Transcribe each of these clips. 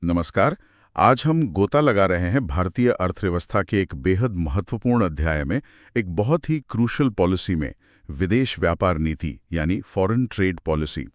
नमस्कार। आज हम गोता लगा रहे हैं भारतीय अर्थव्यवस्था के एक बेहद महत्वपूर्ण अध्याय में, एक बहुत ही क्रूशल पॉलिसी में, विदेश व्यापार नीति यानी फॉरेन ट्रेड पॉलिसी।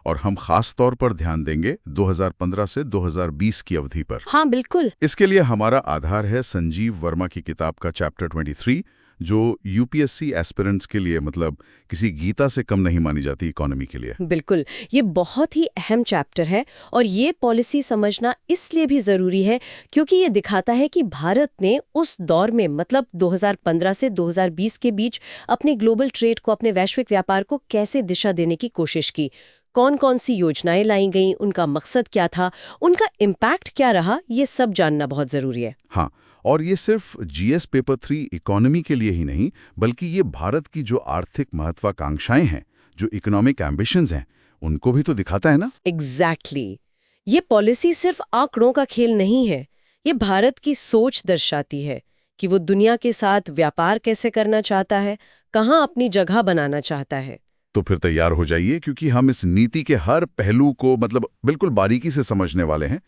और हम खास तौर पर ध्यान देंगे 2015 से 2020 की अवधि पर। हाँ बिल्कुल। इसके लिए हमारा आधार है संजीव वर्मा की किताब का चैप्टर 23, जो यूपीएससी एस्पिरेंट्स के लिए मतलब किसी गीता से कम नहीं मानी जाती इकोनॉमी के लिए। बिल्कुल, ये बहुत ही अहम चैप्टर है और ये पॉलिसी समझना इसलिए भी जरूरी है क्योंकि ये दिखाता है कि भारत ने उस दौर में मतलब 2015 से 2020 के बीच अपने ग्लोबल ट्रेड को, अपने वैश्विक व्यापार को कैसे दिशा देने की कोशिश की। कौन कौन सी योजनाएं लाई गईं, उनका मकसद क्या था, उनका इम्पैक्ट क्या रहा, ये सब जानना बहुत जरूरी है। हाँ, और ये सिर्फ जीएस पेपर 3 इकोनॉमी के लिए ही नहीं, बल्कि ये भारत की जो आर्थिक महत्वाकांक्षाएं हैं, जो इकोनॉमिक एम्बिशंस हैं, उनको भी तो दिखाता है ना। एग्जैक्टली। ये पॉलिसी सिर्फ आंकड़ों का खेल नहीं है, ये भारत की सोच दर्शाती है कि वो दुनिया के साथ व्यापार कैसे करना चाहता है, कहाँ अपनी जगह बनाना चाहता है। तो फिर तैयार हो जाइए, क्योंकि हम इस नीति के हर पहलू को मतलब बिल्कुल बारीकी से समझने वाले हैं।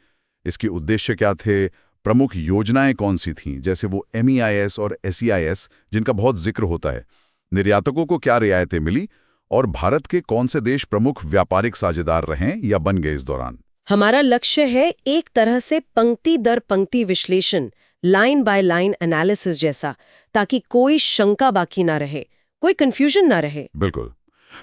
इसके उद्देश्य क्या थे, प्रमुख योजनाएं कौन सी थीं, जैसे वो MEIS और SEIS जिनका बहुत जिक्र होता है, निर्यातकों को क्या रियायतें मिली, और भारत के कौन से देश प्रमुख व्यापारिक साझेदार रहे या बन गए इस दौरान। हमारा लक्ष्य है एक तरह से पंक्ति दर पंक्ति विश्लेषण, लाइन बाय लाइन एनालिसिस जैसा, ताकि कोई शंका बाकी ना रहे, कोई कंफ्यूजन ना रहे। बिल्कुल।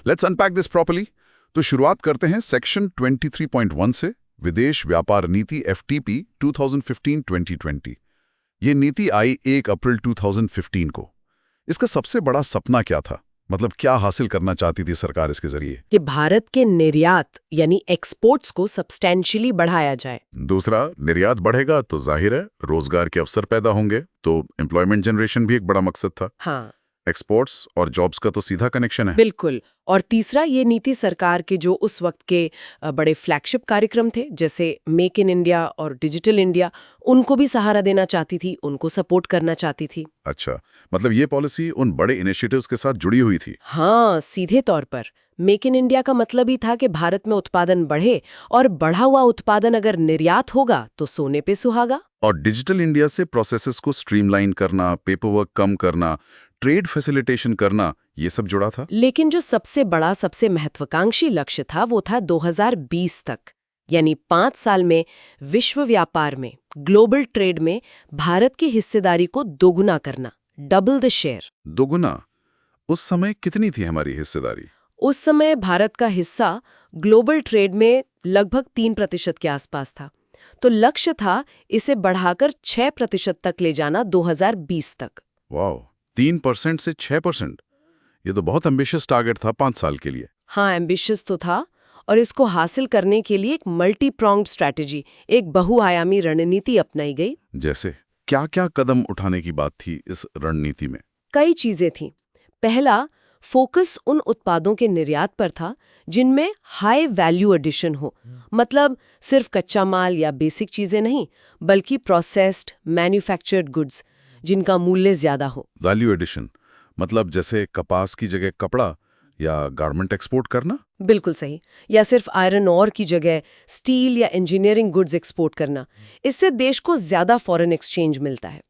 Let's unpack this properly. तो शुरुआत करते हैं सेक्शन 23.1 से, विदेश व्यापार नीति FTP 2015-2020। ये नीति आई 1 अप्रैल 2015 को। इसका सबसे बड़ा सपना क्या था, मतलब क्या हासिल करना चाहती थी सरकार इसके जरिए। कि भारत के निर्यात यानी एक्सपोर्ट्स को सब्सटेंशियली बढ़ाया जाए। दूसरा, निर्यात बढ़ेगा तो जाहिर है रोजगार के अवसर पैदा होंगे, तो एम्प्लॉयमेंट जनरेशन भी एक बड़ा मकसद था। हाँ एक्सपोर्ट्स और जॉब्स का तो सीधा कनेक्शन है। बिल्कुल। और तीसरा, ये नीति सरकार के जो उस वक्त के बड़े फ्लैगशिप कार्यक्रम थे, जैसे मेक इन इंडिया और डिजिटल इंडिया, उनको भी सहारा देना चाहती थी, उनको सपोर्ट करना चाहती थी। अच्छा, मतलब ये पॉलिसी उन बड़े इनिशिएटिव्स के साथ जुड़ी हुई थी। हाँ, सीधे तौर पर मेक इन इंडिया का मतलब ही था कि भारत में उत्पादन बढ़े, और बढ़ा हुआ उत्पादन अगर निर्यात होगा तो सोने पे सुहागा। और डिजिटल इंडिया से प्रोसेसेस को स्ट्रीमलाइन करना, पेपरवर्क कम करना, ट्रेड फैसिलिटेशन करना, ये सब जुड़ा था। लेकिन जो सबसे बड़ा, सबसे महत्वाकांक्षी लक्ष्य था वो था 2020 तक, यानी 5 साल में विश्व व्यापार में, ग्लोबल ट्रेड में भारत की हिस्सेदारी को दोगुना करना, डबल द शेयर। दोगुना? उस समय कितनी थी हमारी हिस्सेदारी? उस समय भारत का हिस्सा ग्लोबल ट्रेड में लगभग 3% के आसपास था। तो लक्ष्य था इसे बढ़ाकर 6% तक ले जाना 2020 तक। वाह, 3% से 6%, ये तो बहुत एम्बिशियस टारगेट था 5 साल के लिए। हाँ, एम्बिशियस तो था, और इसको हासिल करने के लिए एक मल्टी प्रॉन्ग्ड स्ट्रैटेजी, एक बहुआयामी रणनीति अपनाई गई। जैसे क्या-क्या कदम उठाने की बात थी इस रणनीति में? कई चीजें थीं। पहला, फोकस उन उत्पादों के निर्यात पर था जिनमें हाई वैल्यू एडिशन हो, मतलब सिर्फ कच्चा माल या बेसिक चीजें नहीं, बल्कि प्रोसेस्ड मैन्युफैक्चर्ड गुड्स जिनका मूल्य ज्यादा हो। वैल्यू एडिशन मतलब जैसे कपास की जगह कपड़ा या गारमेंट एक्सपोर्ट करना? बिल्कुल सही। या सिर्फ आयरन ऑर की जगह स्टील या इंजीनियरिंग गुड्स एक्सपोर्ट करना। इससे देश को ज्यादा फॉरेन एक्सचेंज मिलता है।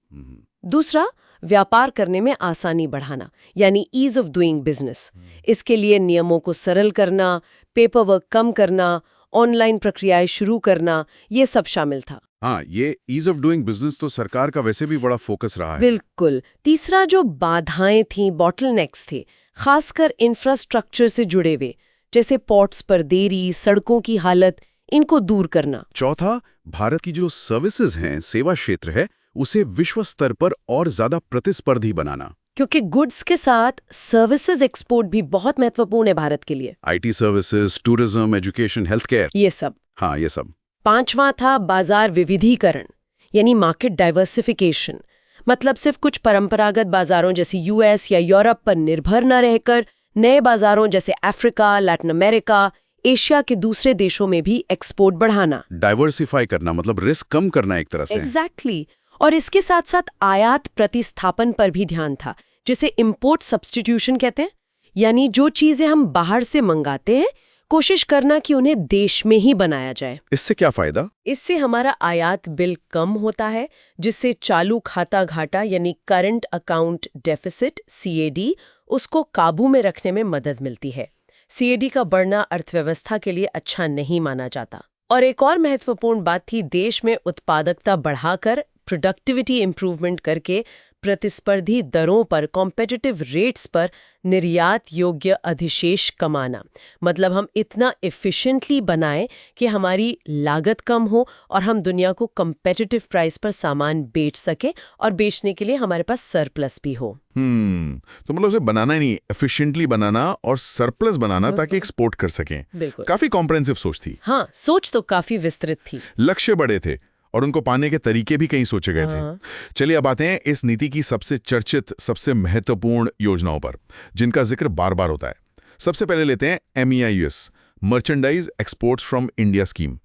दूसरा, व्यापार करने में आसानी बढ़ाना, यानी ईज ऑफ डूइंग बिजनेस। इसके लिए नियमों को सरल करना, पेपरवर्क कम करना, ऑनलाइन प्रक्रियाएं शुरू करना, ये सब शामिल था। हाँ, ये ईज ऑफ डूइंग बिजनेस तो सरकार का वैसे भी बड़ा फोकस रहा है। बिल्कुल। तीसरा, जो बाधाएं थीं, बॉटलनेक्स थे, खासकर इंफ्रास्ट्रक्चर से जुड़े हुए, जैसे पोर्ट्स पर देरी, सड़कों की हालत, इनको दूर करना। चौथा, भारत की जो सर्विसेज हैं, सेवा क्षेत्र है, उसे विश्व स्तर पर और ज्यादा प्रतिस्पर्धी बनाना। क्योंकि गुड्स के साथ सर्विसेज एक्सपोर्ट भी बहुत महत्वपूर्ण है भारत के लिए। IT services, tourism, education, health care, ये सब। हाँ ये सब। पांचवा था बाजार विविधीकरण, यानी मार्केट डाइवर्सिफिकेशन। मतलब सिर्फ कुछ परंपरागत बाजारों जैसे US या यूरोप पर निर्भर न रहकर नए बाजारों जैसे अफ्रीका, लैटिन अमेरिका, एशिया के दूसरे देशों में भी एक्सपोर्ट बढ़ाना। डाइवर्सिफाई करना मतलब रिस्क कम करना एक तरह से। एग्जैक्टली। और इसके साथ साथ आयात प्रतिस्थापन पर भी ध्यान था, जिसे इंपोर्ट सब्स्टिट्यूशन कहते हैं। यानी जो चीजें हम बाहर से मंगाते हैं कोशिश करना कि उन्हें देश में ही बनाया जाए। इससे क्या फायदा? इससे हमारा आयात बिल कम होता है, जिससे चालू खाता घाटा यानी करंट अकाउंट डेफिसिट CAD उसको काबू में रखने में मदद मिलती है। CAD का बढ़ना अर्थव्यवस्था के लिए अच्छा नहीं माना जाता। और एक और महत्वपूर्ण बात थी, देश में उत्पादकता बढ़ाकर प्रोडक्टिविटी इंप्रूवमेंट करके प्रतिस्पर्धी दरों पर कॉम्पिटिटिव रेट्स पर निर्यात योग्य अधिशेष कमाना। मतलब हम इतना एफिशिएंटली बनाएं कि हमारी लागत कम हो और हम दुनिया को कॉम्पिटिटिव प्राइस पर सामान बेच सकें और बेचने के लिए हमारे पास सरप्लस भी हो। तो मतलब उसे बनाना ही नहीं, एफिशिएंटली बनाना और सरप्लस बनाना ताकि एक्सपोर्ट कर सकें। बिल्कुल। काफी कॉम्प्रिहेंसिव सोच थी। हाँ, सोच तो काफी विस्तृत थी। लक्ष्य बड़े थे और उनको पाने के तरीके भी कहीं सोचे गए थे। चलिए अब आते हैं इस नीति की सबसे चर्चित, सबसे महत्वपूर्ण योजनाओं पर, जिनका जिक्र बार बार होता है। सबसे पहले लेते हैं MEIS, merchandise exports from India scheme.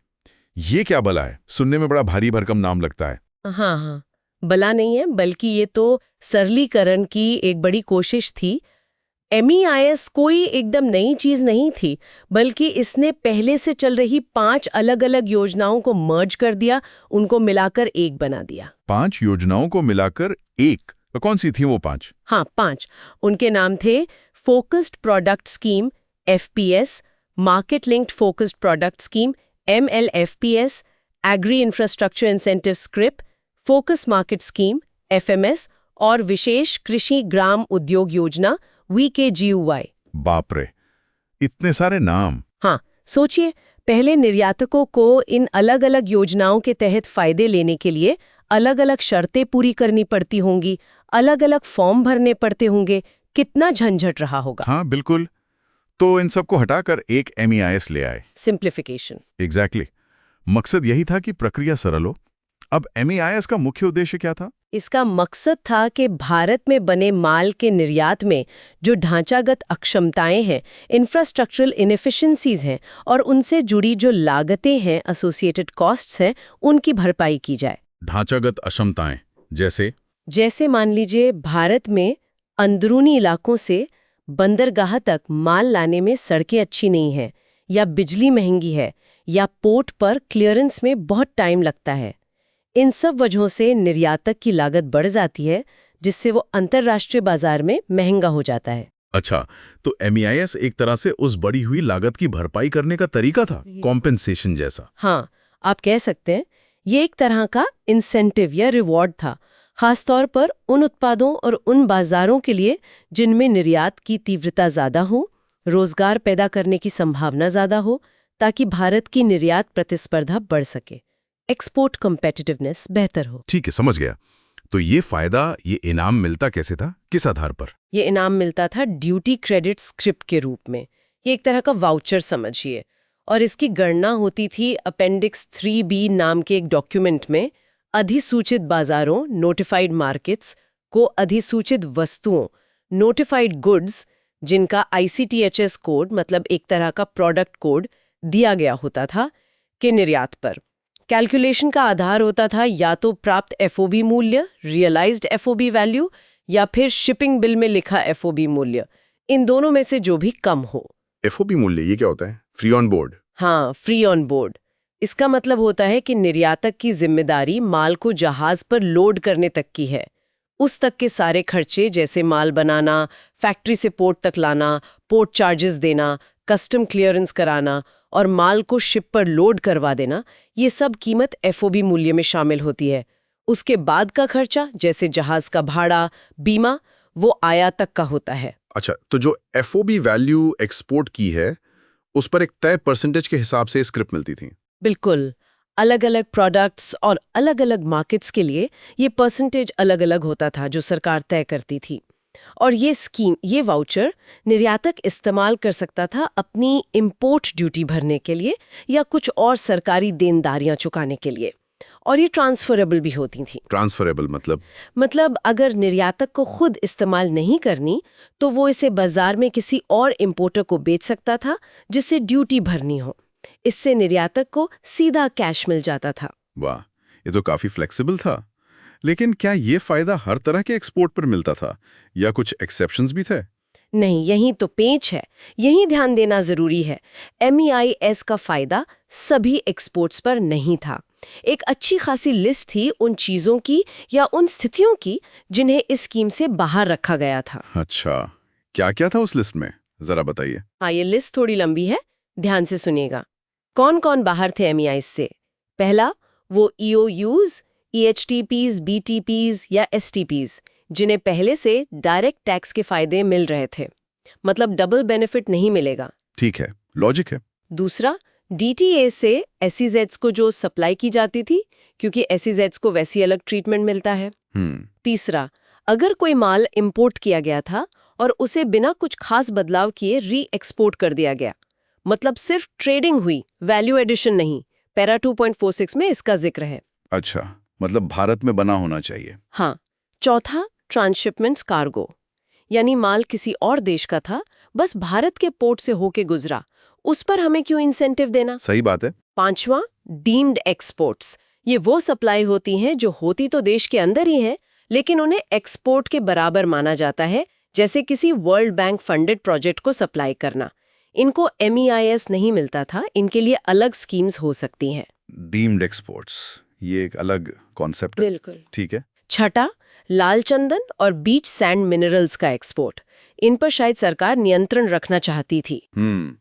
ये क्या भला है? सुनने में बड़ा भारी भरकम नाम लगता है। हाँ, भला नहीं है, बल्कि ये तो सरलीकरण की एक बड़ी कोशिश थी। MEIS कोई एकदम नई चीज नहीं थी, बल्कि इसने पहले से चल रही 5 अलग अलग योजनाओं को मर्ज कर दिया, उनको मिलाकर एक बना दिया। 5 योजनाओं को मिलाकर एक? तो कौन सी थी वो 5? हाँ, 5। उनके नाम थे focused product scheme FPS, market linked focused product scheme MLFPS, agri infrastructure incentive scrip, focus market scheme FMS और विशेष कृषि ग्राम उद्योग योजना VKGUY। बाप रे, इतने सारे नाम! हाँ, सोचिए, पहले निर्यातकों को इन अलग अलग योजनाओं के तहत फायदे लेने के लिए अलग अलग शर्तें पूरी करनी पड़ती होंगी, अलग अलग फॉर्म भरने पड़ते होंगे। कितना झंझट रहा होगा। हाँ बिल्कुल। तो इन सबको हटाकर एक MEIS ले आए। सिंप्लीफिकेशन। एग्जैक्टली। मकसद यही था कि प्रक्रिया सरल हो। अब MEIS का मुख्य उद्देश्य क्या था? इसका मकसद था कि भारत में बने माल के निर्यात में जो ढांचागत अक्षमताएं हैं, इंफ्रास्ट्रक्चरल इनएफिशिएंसीज हैं और उनसे जुड़ी जो लागतें हैं, एसोसिएटेड कॉस्ट्स हैं, उनकी भरपाई की जाए। ढांचागत अक्षमताएं जैसे मान लीजिए, भारत में अंदरूनी इलाकों से बंदरगाह तक माल लाने में सड़कें अच्छी नहीं हैं, या बिजली महंगी है, या पोर्ट पर क्लियरेंस में बहुत टाइम लगता है। इन सब वजहों से निर्यातक की लागत बढ़ जाती है, जिससे वो अंतर्राष्ट्रीय बाजार में महंगा हो जाता है। अच्छा, तो MEIS एक तरह से उस बढ़ी हुई लागत की भरपाई करने का तरीका था, कॉम्पेंसेशन जैसा। हाँ, आप कह सकते हैं, ये एक तरह का इंसेंटिव या रिवॉर्ड था, खासतौर पर उन उत्पादों और उन बाजारों के लिए जिनमें निर्यात की तीव्रता ज़्यादा हो, रोजगार पैदा करने की संभावना ज़्यादा हो, ताकि भारत की निर्यात प्रतिस्पर्धा बढ़ सके, एक्सपोर्ट कॉम्पिटिटिवनेस बेहतर हो। ठीक है, समझ गया। तो ये फायदा, ये इनाम मिलता कैसे था, किस आधार पर? ये इनाम मिलता था ड्यूटी क्रेडिट स्क्रिप्ट के रूप में। ये एक तरह का वाउचर समझिए, और इसकी गणना होती थी अपेंडिक्स 3B नाम के एक डॉक्यूमेंट में। अधिसूचित बाजारों, नोटिफाइड मार्केट्स को अधिसूचित वस्तुओं, नोटिफाइड गुड्स, जिनका ICTHS कोड, मतलब एक तरह का प्रोडक्ट कोड, दिया गया होता था, के निर्यात पर। कैलकुलेशन का आधार होता था या तो प्राप्त FOB मूल्य, रियलाइज्ड FOB वैल्यू, या फिर शिपिंग बिल में लिखा FOB मूल्य। इन दोनों में से जो भी कम हो। FOB मूल्य, ये क्या होता है? Free on board? हाँ, फ्री ऑन बोर्ड। इसका मतलब होता है कि निर्यातक की जिम्मेदारी माल को जहाज पर लोड करने तक की है। उस तक के सारे खर्चे, जैसे माल बनाना, फैक्ट्री से पोर्ट तक लाना, पोर्ट चार्जेस देना, कस्टम क्लियरेंस कराना और माल को शिप पर लोड करवा देना, ये सब कीमत FOB मूल्य में शामिल होती है। उसके बाद का खर्चा, जैसे जहाज का भाड़ा, बीमा, वो आयातक का होता है। अच्छा, तो जो FOB वैल्यू एक्सपोर्ट की है, उस पर एक तय परसेंटेज के हिसाब से स्क्रिप्ट मिलती थी। बिल्कुल। अलग अलग प्रोडक्ट्स और अलग अलग मार्केट्स के लिए ये परसेंटेज अलग अलग होता था, जो सरकार तय करती थी। और ये स्कीम, ये वाउचर निर्यातक इस्तेमाल कर सकता था अपनी इंपोर्ट ड्यूटी भरने के लिए या कुछ और सरकारी देनदारियां चुकाने के लिए। और ये ट्रांसफरेबल भी होती थी। ट्रांसफरेबल मतलब अगर निर्यातक को खुद इस्तेमाल नहीं करनी, तो वो इसे बाजार में किसी और इंपोर्टर को बेच सकता था, जिससे ड्यूटी भरनी हो। इससे निर्यातक को सीधा कैश मिल जाता था। वाह, ये तो काफी फ्लेक्सिबल था। लेकिन क्या ये फायदा हर तरह के एक्सपोर्ट पर मिलता था या कुछ एक्सेप्शंस भी थे? नहीं, यही तो पेंच है। यही ध्यान देना जरूरी है। MEIS का फायदा सभी एक्सपोर्ट्स पर नहीं था। एक अच्छी खासी लिस्ट थी उन चीजों की या उन स्थितियों की जिन्हें इस स्कीम से बाहर रखा गया था। अच्छा, क्या क्या था उस लिस्ट में, जरा बताइए। हाँ, ये लिस्ट थोड़ी लंबी है, ध्यान से सुनिएगा। कौन कौन बाहर थे MEIS से? पहला, वो EOUs, EHTPs, BTPs या STPs, जिन्हें पहले से डायरेक्ट टैक्स के फायदे मिल रहे थे, मतलब डबल बेनिफिट नहीं मिलेगा। ठीक है, लॉजिक है। दूसरा, DTA से SEZs को जो सप्लाई की जाती थी, क्योंकि SEZs को वैसी अलग ट्रीटमेंट मिलता है। तीसरा, अगर कोई माल इंपोर्ट किया गया था और उसे बिना कुछ खास बदलाव किए री एक्सपोर्ट कर दिया गया, मतलब सिर्फ ट्रेडिंग हुई, वैल्यू एडिशन नहीं, पैरा 2.46 में इसका जिक्र है। अच्छा, मतलब भारत में बना होना चाहिए। हाँ। चौथा, ट्रांसशिपमेंट्स कार्गो, यानी माल किसी और देश का था, बस भारत के पोर्ट से होके गुजरा, उस पर हमें क्यों इंसेंटिव देना? सही बात है। पांचवा, डीम्ड एक्सपोर्ट्स, ये वो सप्लाई होती हैं जो होती तो देश के अंदर ही है, लेकिन उन्हें एक्सपोर्ट के बराबर माना जाता है, जैसे किसी वर्ल्ड बैंक फंडेड प्रोजेक्ट को सप्लाई करना। इनको MEIS नहीं मिलता था, इनके लिए अलग स्कीम्स हो सकती हैं। डीम्ड एक्सपोर्ट्स, ये एक अलग कॉन्सेप्ट है। बिल्कुल। ठीक है। छठा, लाल चंदन और बीच सैंड मिनरल्स का एक्सपोर्ट, इन पर शायद सरकार नियंत्रण रखना चाहती थी।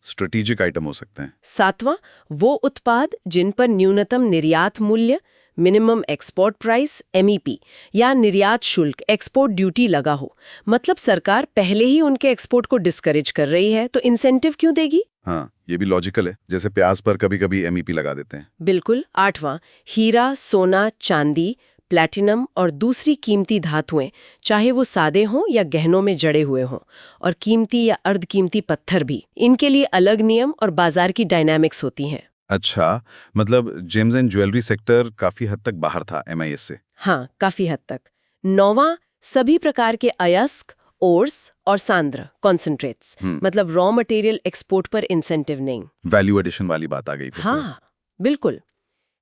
स्ट्रेटेजिक आइटम हो सकते हैं। सातवां, वो उत्पाद जिन पर न्यूनतम निर्यात मूल्य, मिनिमम एक्सपोर्ट प्राइस MEP या निर्यात शुल्क, एक्सपोर्ट ड्यूटी लगा हो, मतलब सरकार पहले ही उनके एक्सपोर्ट को डिस्करेज कर रही है, तो इंसेंटिव क्यों देगी? हाँ, ये भी लॉजिकल है, जैसे प्याज पर कभी-कभी MEP लगा देते हैं। बिल्कुल। आठवां, हीरा, सोना, चांदी, प्लैटिनम और दूसरी कीमती धातुएं, चाहे वो सादे हों या गहनों में जड़े हुए हों, और कीमती या अर्धकीमती पत्थर भी, इनके लिए अलग नियम और बाजार की डायनामिक्स होती हैं। अच्छा, मतलब जेम्स एंड ज्वेलरी सेक्टर काफी हद तक बाहर था MIS से। हाँ, काफी हद तक। नौवां, सभी प्रकार के अयस्क, ओर्स और सांद्र कॉन्सेंट्रेट्स, मतलब रॉ मटेरियल एक्सपोर्ट पर इंसेंटिव नहीं। वैल्यू एडिशन वाली बात आ गई फिर से। हाँ, बिल्कुल।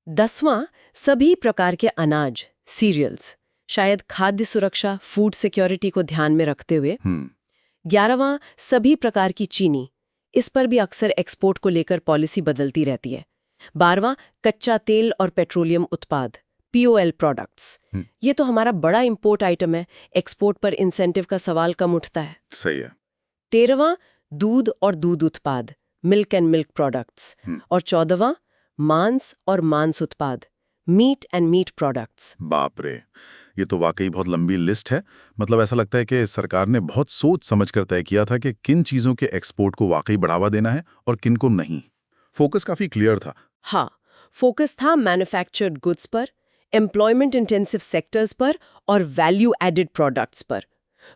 10वां, सभी प्रकार के अनाज, सीरियल्स, शायद खाद्य सुरक्षा, फूड सिक्योरिटी को ध्यान में रखते हुए। 11वां, सभी प्रकार की चीनी, इस पर भी अक्सर एक्सपोर्ट को लेकर पॉलिसी बदलती रहती है। 12वां, कच्चा तेल और पेट्रोलियम उत्पाद, POL प्रोडक्ट्स, ये तो हमारा बड़ा इंपोर्ट आइटम है, एक्सपोर्ट पर इंसेंटिव का सवाल कम उठता है। सही है। 13वां, दूध और दूध उत्पाद, मिल्क एंड मिल्क प्रोडक्ट्स, और 14वां, मांस और मांस उत्पाद, मीट एंड मीट प्रोडक्ट्स। बाप रे, ये तो वाकई बहुत लंबी लिस्ट है। मतलब ऐसा लगता है कि सरकार ने बहुत सोच समझ कर तय किया था कि किन चीजों के एक्सपोर्ट को वाकई बढ़ावा देना है और किन को नहीं। फोकस काफी क्लियर था। हाँ, फोकस था मैन्युफैक्चर्ड गुड्स पर, एम्प्लॉयमेंट इंटेंसिव सेक्टर्स पर और वैल्यू एडेड प्रोडक्ट्स पर।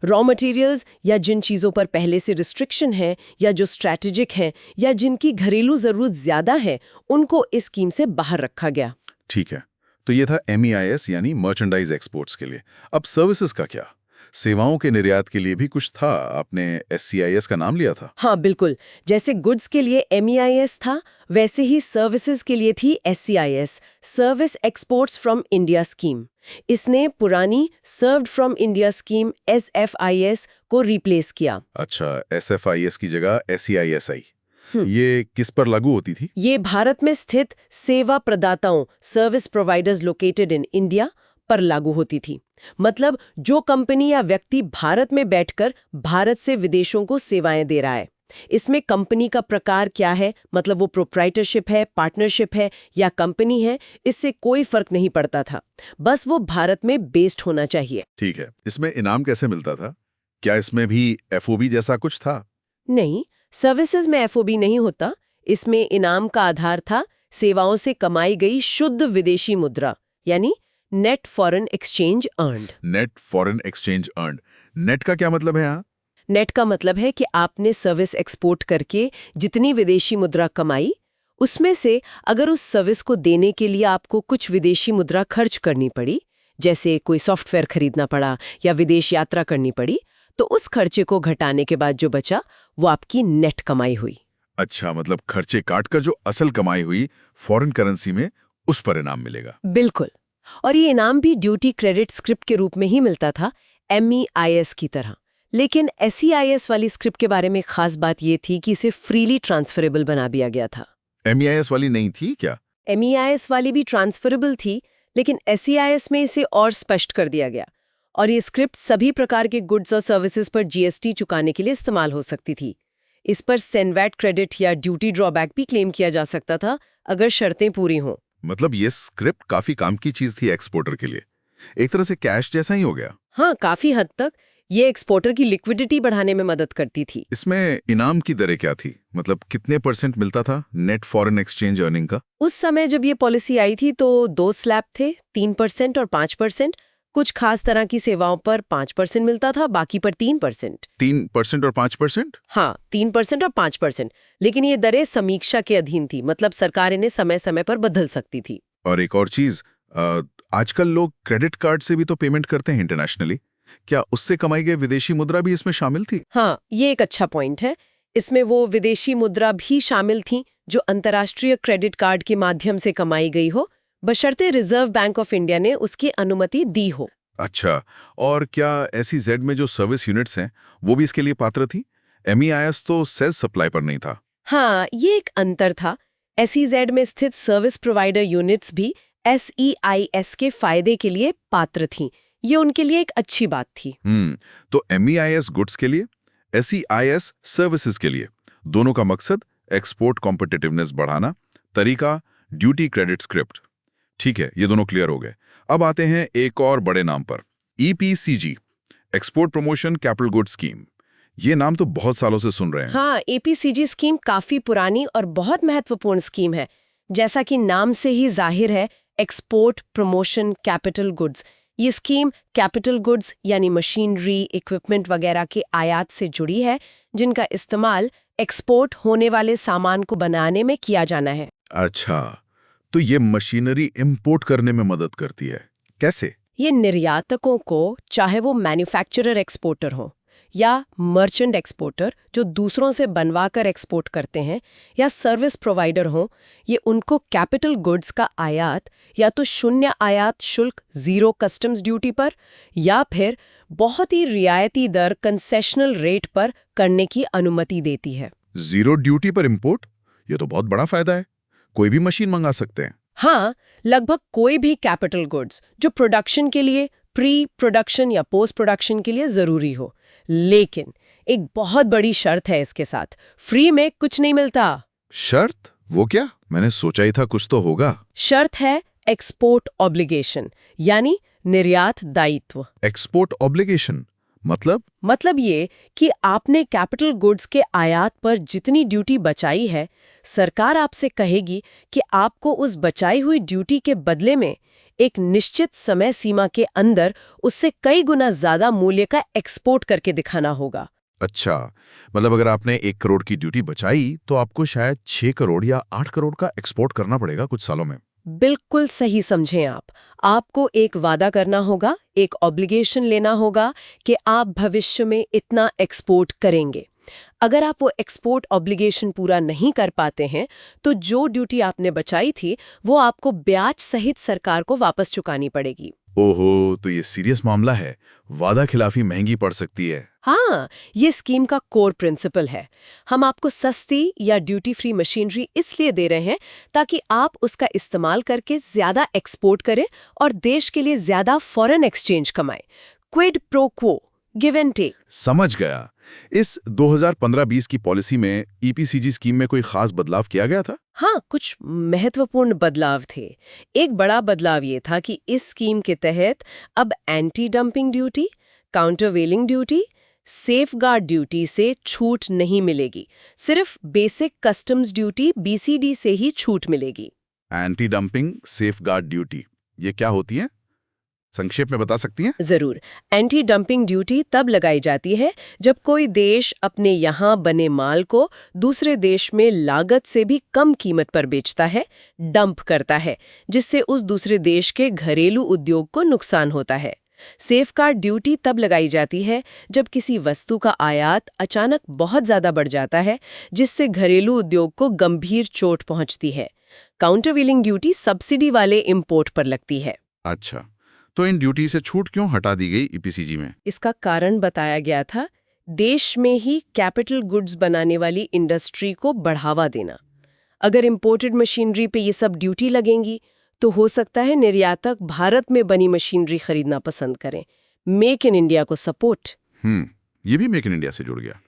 रॉ मटेरियल्स या जिन चीज़ों पर पहले से रिस्ट्रिक्शन है या जो स्ट्रैटेजिक हैं या जिनकी घरेलू ज़रूरत ज़्यादा है, उनको इस स्कीम से बाहर रखा गया। ठीक है, तो ये था MEIS यानी मर्चेंडाइज एक्सपोर्ट्स के लिए। अब सर्विसेज का क्या? सेवाओं के निर्यात के लिए भी कुछ था, आपने SCIS का नाम लिया था। हाँ, बिल्कुल। जैसे गुड्स के लिए MEIS था, वैसे ही सर्विसेज के लिए थी SCIS, service exports from India scheme. इसने पुरानी served from India scheme SFIS को रिप्लेस किया। अच्छा, SFIS की जगह SEIS आई। ये किस पर लागू होती थी? ये भारत में स्थित सेवा प्रदाताओं, service providers located in India, पर लागू होती थी। मतलब जो कंपनी या व्यक्ति भारत में बैठकर भारत से विदेशों को सेवाएं दे रहा है। इसमें कंपनी का प्रकार क्या है, मतलब वो प्रोप्राइटरशिप है, पार्टनरशिप है या कंपनी है, इससे कोई फर्क नहीं पड़ता था, बस वो भारत में बेस्ड होना चाहिए। ठीक है, इसमें इनाम कैसे मिलता था? क्या इसमें भी FOB जैसा कुछ था? नहीं, सर्विसेज में FOB नहीं होता। इसमें इनाम का आधार था सेवाओं से कमाई गई शुद्ध विदेशी मुद्रा, यानी net foreign exchange earned. Net foreign exchange earned, net का क्या मतलब है यहाँ? नेट का मतलब है कि आपने सर्विस एक्सपोर्ट करके जितनी विदेशी मुद्रा कमाई, उसमें से अगर उस सर्विस को देने के लिए आपको कुछ विदेशी मुद्रा खर्च करनी पड़ी, जैसे कोई सॉफ्टवेयर खरीदना पड़ा या विदेश यात्रा करनी पड़ी, तो उस खर्चे को घटाने के बाद जो बचा वो आपकी नेट कमाई हुई। अच्छा, मतलब खर्चे काटकर जो असल कमाई हुई फॉरेन करेंसी में, उस पर इनाम मिलेगा। बिल्कुल। और ये इनाम भी ड्यूटी क्रेडिट स्क्रिप्ट के रूप में ही मिलता था, MEIS की तरह, लेकिन SEIS वाली स्क्रिप्ट के बारे में खास बात ये थी कि इसे फ्रीली ट्रांसफरेबल बना दिया गया था। MEIS वाली नहीं थी क्या? MEIS वाली भी ट्रांसफरेबल थी, लेकिन SEIS में इसे और स्पष्ट कर दिया गया और ये स्क्रिप्ट सभी प्रकार के गुड्स और सर्विसेज पर GST चुकाने के लिए इस्तेमाल हो सकती थी। इस पर सेनवैट क्रेडिट या ड्यूटी ड्रॉबैक भी क्लेम किया जा सकता था अगर शर्तें पूरी हों। मतलब ये स्क्रिप्ट काफी काम की चीज थी एक्सपोर्टर के लिए, एक तरह से कैश जैसा ही हो गया। हाँ, काफी हद तक ये एक्सपोर्टर की लिक्विडिटी बढ़ाने में मदद करती थी। इसमें इनाम की दरें क्या थी? मतलब कितने % मिलता था नेट फॉरेन एक्सचेंज अर्निंग का? उस समय जब ये पॉलिसी आई थी तो 2 स्लैब थे, 3% और 5%। कुछ खास तरह की सेवाओं पर 5% मिलता था, बाकी पर 3%। 3% और 5%? हाँ, 3% और 5%। लेकिन ये दरें समीक्षा के अधीन थी, मतलब सरकार इन्हें समय समय पर बदल सकती थी। और एक और चीज, आजकल लोग क्रेडिट कार्ड से भी तो पेमेंट करते हैं इंटरनेशनली, क्या उससे कमाई गई विदेशी मुद्रा भी इसमें शामिल थी? हाँ, ये एक अच्छा पॉइंट है। इसमें वो विदेशी मुद्रा भी शामिल थी जो अंतर्राष्ट्रीय क्रेडिट कार्ड के माध्यम से कमाई गई हो, बशर्ते रिजर्व बैंक ऑफ इंडिया ने उसकी अनुमति दी हो। अच्छा, और क्या SEZ में जो सर्विस यूनिट्स हैं वो भी इसके लिए पात्र थी? MEIS तो सेज सप्लाई पर नहीं था। हाँ, ये एक अंतर था। SEZ में स्थित सर्विस प्रोवाइडर यूनिट्स भी SEIS के फायदे के लिए पात्र थीं। ये उनके लिए एक अच्छी बात थी। तो MEIS गुड्स के लिए, SEIS सर्विसेज के लिए, दोनों का मकसद एक्सपोर्ट कॉम्पिटिटिवनेस बढ़ाना, तरीका ड्यूटी क्रेडिट स्क्रिप्ट। ठीक है, ये दोनों क्लियर हो गए। अब आते हैं एक और बड़े नाम पर, EPCG, export promotion capital goods scheme. ये नाम तो बहुत सालों से सुन रहे हैं। हाँ, APCG स्कीम काफी पुरानी और बहुत महत्वपूर्ण स्कीम है। जैसा कि नाम से ही जाहिर है, एक्सपोर्ट प्रमोशन कैपिटल गुड्स। ये स्कीम कैपिटल गुड्स यानी मशीनरी, इक्विपमेंट वगैरह के आयात से जुड़ी है, जिनका इस्तेमाल एक्सपोर्ट होने वाले सामान को बनाने में किया जाना है। अच्छा, तो ये मशीनरी इंपोर्ट करने में मदद करती है, कैसे? ये निर्यातकों को, चाहे वो मैन्युफैक्चरर एक्सपोर्टर हो या मर्चेंट एक्सपोर्टर जो दूसरों से बनवा कर एक्सपोर्ट करते हैं, या सर्विस प्रोवाइडर हो, ये उनको कैपिटल गुड्स का आयात या तो शून्य आयात शुल्क, जीरो कस्टम्स ड्यूटी पर, या फिर बहुत ही रियायती दर कंसेशनल रेट पर करने की अनुमति देती है। जीरो ड्यूटी पर इंपोर्ट, ये तो बहुत बड़ा फायदा है। कोई भी मशीन मंगा सकते हैं। हाँ, लगभग कोई भी कैपिटल गुड्स जो प्रोडक्शन के लिए, प्री प्रोडक्शन या पोस्ट प्रोडक्शन के लिए जरूरी हो। लेकिन एक बहुत बड़ी शर्त है इसके साथ, फ्री में कुछ नहीं मिलता। शर्त? वो क्या? मैंने सोचा ही था कुछ तो होगा। शर्त है एक्सपोर्ट ऑब्लिगेशन, यानी निर्यात दायित्व। एक्सपोर्ट ऑब्लिगेशन मतलब ये कि आपने कैपिटल गुड्स के आयात पर जितनी ड्यूटी बचाई है, सरकार आपसे कहेगी कि आपको उस बचाई हुई ड्यूटी के बदले में एक निश्चित समय सीमा के अंदर उससे कई गुना ज्यादा मूल्य का एक्सपोर्ट करके दिखाना होगा। अच्छा, मतलब अगर आपने 1 करोड़ की ड्यूटी बचाई तो आपको शायद 6 करोड़ या 8 करोड़ का एक्सपोर्ट करना पड़ेगा कुछ सालों में। बिल्कुल सही समझें आप। आपको एक वादा करना होगा, एक ऑब्लिगेशन लेना होगा कि आप भविष्य में इतना एक्सपोर्ट करेंगे। अगर आप वो एक्सपोर्ट ऑब्लिगेशन पूरा नहीं कर पाते हैं, तो जो ड्यूटी आपने बचाई थी वो आपको ब्याज सहित सरकार को वापस चुकानी पड़ेगी। ओहो, तो ये सीरियस मामला है। वादा खिलाफी महंगी पड़ सकती है। हाँ, ये स्कीम का कोर प्रिंसिपल है। हम आपको सस्ती या ड्यूटी फ्री मशीनरी इसलिए दे रहे हैं ताकि आप उसका इस्तेमाल करके ज्यादा एक्सपोर्ट करें और देश के लिए ज्यादा फॉरेन एक्सचेंज कमाएं। Quid pro quo, give and take. समझ गया। इस 2015-20 की पॉलिसी में EPCG स्कीम में कोई खास बदलाव किया गया था? हाँ, कुछ महत्वपूर्ण बदलाव थे। एक बड़ा बदलाव ये था कि इस स्कीम के तहत अब anti dumping duty, countervailing duty, safeguard duty से छूट नहीं मिलेगी। सिर्फ बेसिक कस्टम्स ड्यूटी BCD से ही छूट मिलेगी। एंटी डंपिंग सेफगार्ड ड्यूटी, ये क्या होती है? संक्षेप में बता सकती हैं? जरूर। एंटी डंपिंग ड्यूटी तब लगाई जाती है जब कोई देश अपने यहाँ बने माल को दूसरे देश में लागत से भी कम कीमत पर बेचता है, डंप करता है, जिससे उस दूसरे देश के घरेलू उद्योग को नुकसान होता है। सेफगार्ड ड्यूटी तब लगाई जाती है जब किसी वस्तु का आयात अचानक बहुत ज्यादा बढ़ जाता है, जिससे घरेलू उद्योग को गंभीर चोट पहुंचती है। काउंटरवीलिंग ड्यूटी सब्सिडी वाले इंपोर्ट पर लगती है। अच्छा, तो इन ड्यूटी से छूट क्यों हटा दी गई EPCG में? इसका कारण बताया गया था देश में ही कैपिटल गुड्स बनाने वाली इंडस्ट्री को बढ़ावा देना। अगर इंपोर्टेड मशीनरी पे ये सब ड्यूटी लगेंगी तो हो सकता है निर्यातक भारत में बनी मशीनरी खरीदना पसंद करें। मेक इन इंडिया को सपोर्ट। ये भी मेक इन इंडिया से जुड़ गया।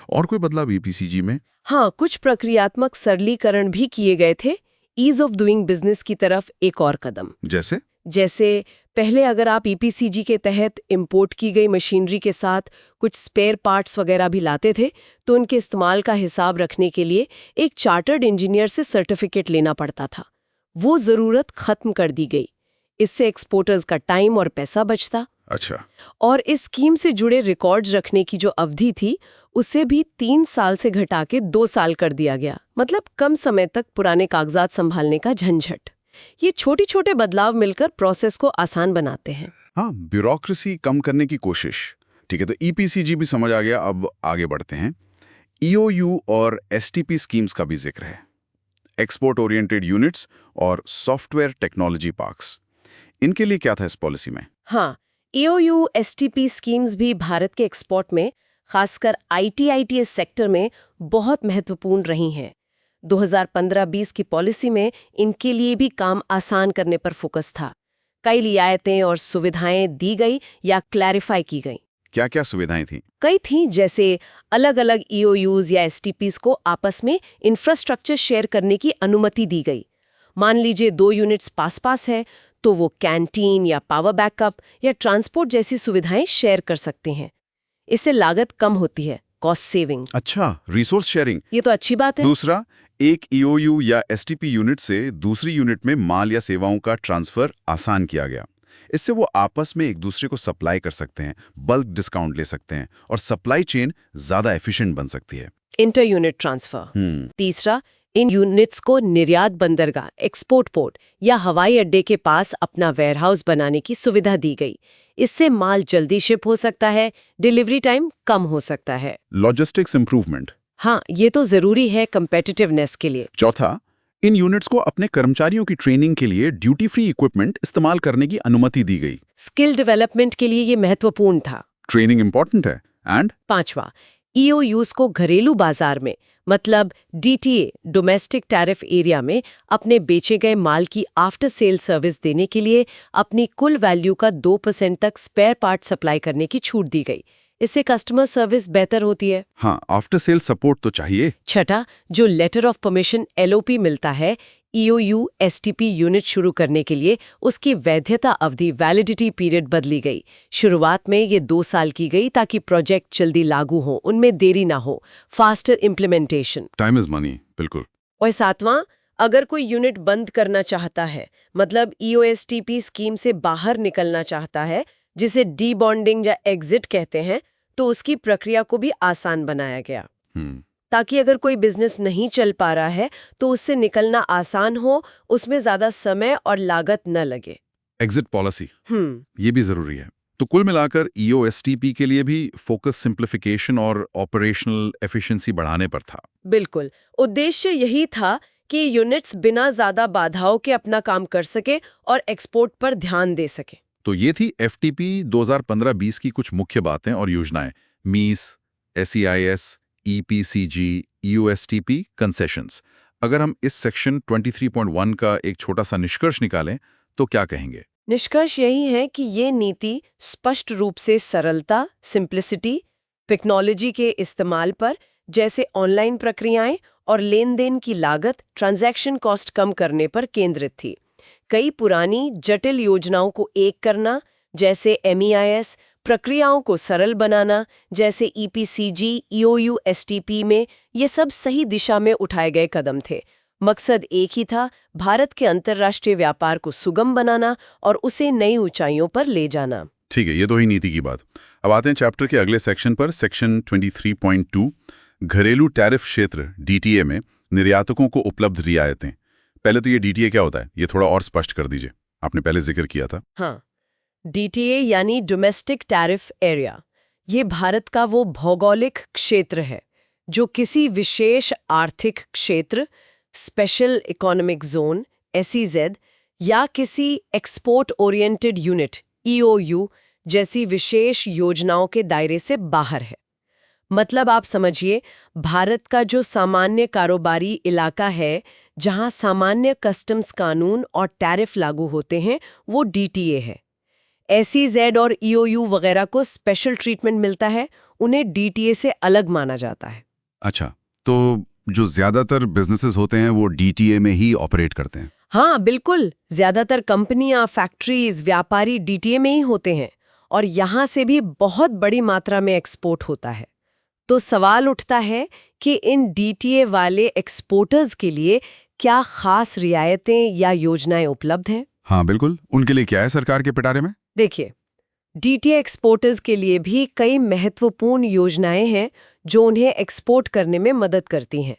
और कोई बदलाव ईपीसीजी में? हाँ, कुछ प्रक्रियात्मक सरलीकरण भी किए गए थे। ईज ऑफ डूइंग बिजनेस की तरफ एक और कदम। जैसे पहले अगर आप ईपीसीजी के तहत इंपोर्ट की गई मशीनरी के साथ कुछ स्पेयर पार्ट्स वगैरह भी लाते थे तो उनके इस्तेमाल का हिसाब रखने के लिए एक चार्टर्ड इंजीनियर से सर्टिफिकेट लेना पड़ता था। वो ज़रूरत खत्म कर दी गई। इससे एक्सपोर्टर्स का टाइम और पैसा बचता। अच्छा। और इस स्कीम से जुड़े रिकॉर्ड्स रखने की जो अवधि थी उसे भी 3 साल से घटा के 2 साल कर दिया गया। मतलब कम समय तक पुराने कागजात संभालने का झंझट। ये छोटे छोटे बदलाव मिलकर प्रोसेस को आसान बनाते हैं। हाँ, ब्यूरोक्रेसी कम करने की कोशिश। ठीक है, तो ईपीसीजी भी समझ आ गया। अब आगे बढ़ते हैं। ईओयू और एसटीपी स्कीम्स का भी जिक्र है। एक्सपोर्ट ओरिएंटेड यूनिट्स और सॉफ्टवेयर टेक्नोलॉजी पार्क्स, इनके लिए क्या था इस पॉलिसी में? हाँ, ईओयू एसटीपी स्कीम्स भी भारत के एक्सपोर्ट में, खासकर आईटीआईटीएस सेक्टर में बहुत महत्वपूर्ण रही हैं। 2015-20 की पॉलिसी में इनके लिए भी काम आसान करने पर फोकस था। कई रियायतें और सुविधाएं दी गई या क्लैरिफाई की गई। क्या क्या सुविधाएं थीं? कई थी, जैसे अलग अलग ईओयूज या एसटीपीज को आपस में इंफ्रास्ट्रक्चर शेयर करने की अनुमति दी गई। मान लीजिए 2 यूनिट्स पास पास है तो वो कैंटीन या पावर बैकअप या ट्रांसपोर्ट जैसी सुविधाएं शेयर कर सकते हैं। इससे लागत कम होती है, कॉस्ट सेविंग। अच्छा, रिसोर्स शेयरिंग, ये तो अच्छी बात है। दूसरा, एक ईओयू या एसटीपी यूनिट से दूसरी यूनिट में माल या सेवाओं का ट्रांसफर आसान किया गया। इससे वो आपस में एक दूसरे को सप्लाई कर सकते हैं, बल्क डिस्काउंट ले सकते हैं और सप्लाई चेन ज्यादा एफिशिएंट बन सकती है। Inter unit transfer. तीसरा, इन यूनिट्स को निर्यात बंदरगाह, एक्सपोर्ट पोर्ट या हवाई अड्डे के पास अपना वेयरहाउस बनाने की सुविधा दी गई। इससे माल जल्दी शिप हो सकता है, डिलीवरी टाइम कम हो सकता है। Logistics improvement. हाँ, ये तो जरूरी है कम्पिटिटिवनेस के लिए। चौथा, इन यूनिट्स को अपने कर्मचारियों की ट्रेनिंग के लिए ड्यूटी फ्री इक्विपमेंट इस्तेमाल करने की अनुमति दी गई। स्किल डेवलपमेंट के लिए ये महत्वपूर्ण था। ट्रेनिंग इंपॉर्टेंट है। एंड पांचवा, ईओयूज को घरेलू बाजार में, मतलब डीटीए डोमेस्टिक टैरिफ एरिया में अपने बेचे गए माल की आफ्टर सेल सर्विस देने के लिए अपनी कुल वैल्यू का 2% तक स्पेयर पार्ट सप्लाई करने की छूट दी गई। इससे कस्टमर सर्विस बेहतर होती है। हाँ, आफ्टर सेल सपोर्ट तो चाहिए। छठा, जो लेटर ऑफ परमिशन एलओपी मिलता है ईओयू एसटीपी यूनिट शुरू करने के लिए, उसकी वैधता अवधि वैलिडिटी पीरियड बदली गई। शुरुआत में ये 2 साल की गई ताकि प्रोजेक्ट जल्दी लागू हो, उनमें देरी ना हो, faster implementation. Time is money, बिल्कुल। और 7वां, अगर कोई यूनिट बंद करना चाहता है, मतलब ईओएसटीपी स्कीम से बाहर निकलना चाहता है, जिसे डी बॉन्डिंग या एग्जिट कहते हैं, तो उसकी प्रक्रिया को भी आसान बनाया गया। ताकि अगर कोई बिजनेस नहीं चल पा रहा है तो उससे निकलना आसान हो, उसमें ज्यादा समय और लागत न लगे। एग्जिट पॉलिसी, ये भी जरूरी है। तो कुल मिलाकर ईओएसटीपी के लिए भी फोकस सिंप्लीफिकेशन और ऑपरेशनल एफिशिएंसी बढ़ाने पर था। बिल्कुल, उद्देश्य यही था कि यूनिट्स बिना ज्यादा बाधाओं के अपना काम कर सके और एक्सपोर्ट पर ध्यान दे सके। तो ये थी एफटीपी 2015-20 की कुछ मुख्य बातें और योजनाएं। मीस, एसईआईएस, ईपीसीजी, ईओएसटीपी, कंसेशंस। अगर हम इस सेक्शन 23.1 का एक छोटा सा निष्कर्ष निकालें तो क्या कहेंगे? निष्कर्ष यही है कि ये नीति स्पष्ट रूप से सरलता, सिंप्लिसिटी, टेक्नोलॉजी के इस्तेमाल पर, जैसे ऑनलाइन प्रक्रियाएं और लेन देन की लागत, ट्रांजैक्शन कॉस्ट कम करने पर केंद्रित थी। कई पुरानी जटिल योजनाओं को एक करना, जैसे एमईआईएस, प्रक्रियाओं को सरल बनाना, जैसे ईपीसीजी, ईओयू एसटीपी में, ये सब सही दिशा में उठाए गए कदम थे। मकसद एक ही था, भारत के अंतर्राष्ट्रीय व्यापार को सुगम बनाना और उसे नई ऊंचाइयों पर ले जाना। ठीक है, ये तो हुई नीति की बात। अब आते हैं चैप्टर के अगले सेक्शन पर, सेक्शन 23.2, घरेलू टैरिफ क्षेत्र डीटीए में निर्यातकों को उपलब्ध रियायतें। पहले तो ये डीटीए क्या होता है, ये थोड़ा और स्पष्ट कर दीजिए। आपने पहले जिक्र किया था। हाँ, डीटीए यानी डोमेस्टिक टैरिफ एरिया, ये भारत का वो भौगोलिक क्षेत्र है जो किसी विशेष आर्थिक क्षेत्र, स्पेशल इकोनॉमिक जोन एसईजेड, या किसी एक्सपोर्ट ओरिएंटेड यूनिट ईओयू जैसी विशेष योजनाओं के दायरे से बाहर है। मतलब आप समझिए, भारत का जो सामान्य कारोबारी इलाका है, जहां सामान्य कस्टम्स कानून और टैरिफ लागू होते हैं, वो डीटीए है। एसईजेड और ईओयू वगैरह को स्पेशल ट्रीटमेंट मिलता है, उन्हें डीटीए से अलग माना जाता है। अच्छा, तो जो ज्यादातर बिजनेसेस होते हैं वो डीटीए में ही ऑपरेट करते हैं। हाँ बिल्कुल, ज्यादातर कंपनियां, फैक्ट्रीज, व्यापारी डीटीए में ही होते हैं और यहां से भी बहुत बड़ी मात्रा में एक्सपोर्ट होता है। तो सवाल उठता है कि इन डीटीए वाले एक्सपोर्टर्स के लिए क्या खास रियायतें या योजनाएं उपलब्ध हैं? हाँ बिल्कुल, उनके लिए क्या है सरकार के पिटारे में? देखिए, डीटीए एक्सपोर्टर्स के लिए भी कई महत्वपूर्ण योजनाएं हैं जो उन्हें एक्सपोर्ट करने में मदद करती हैं।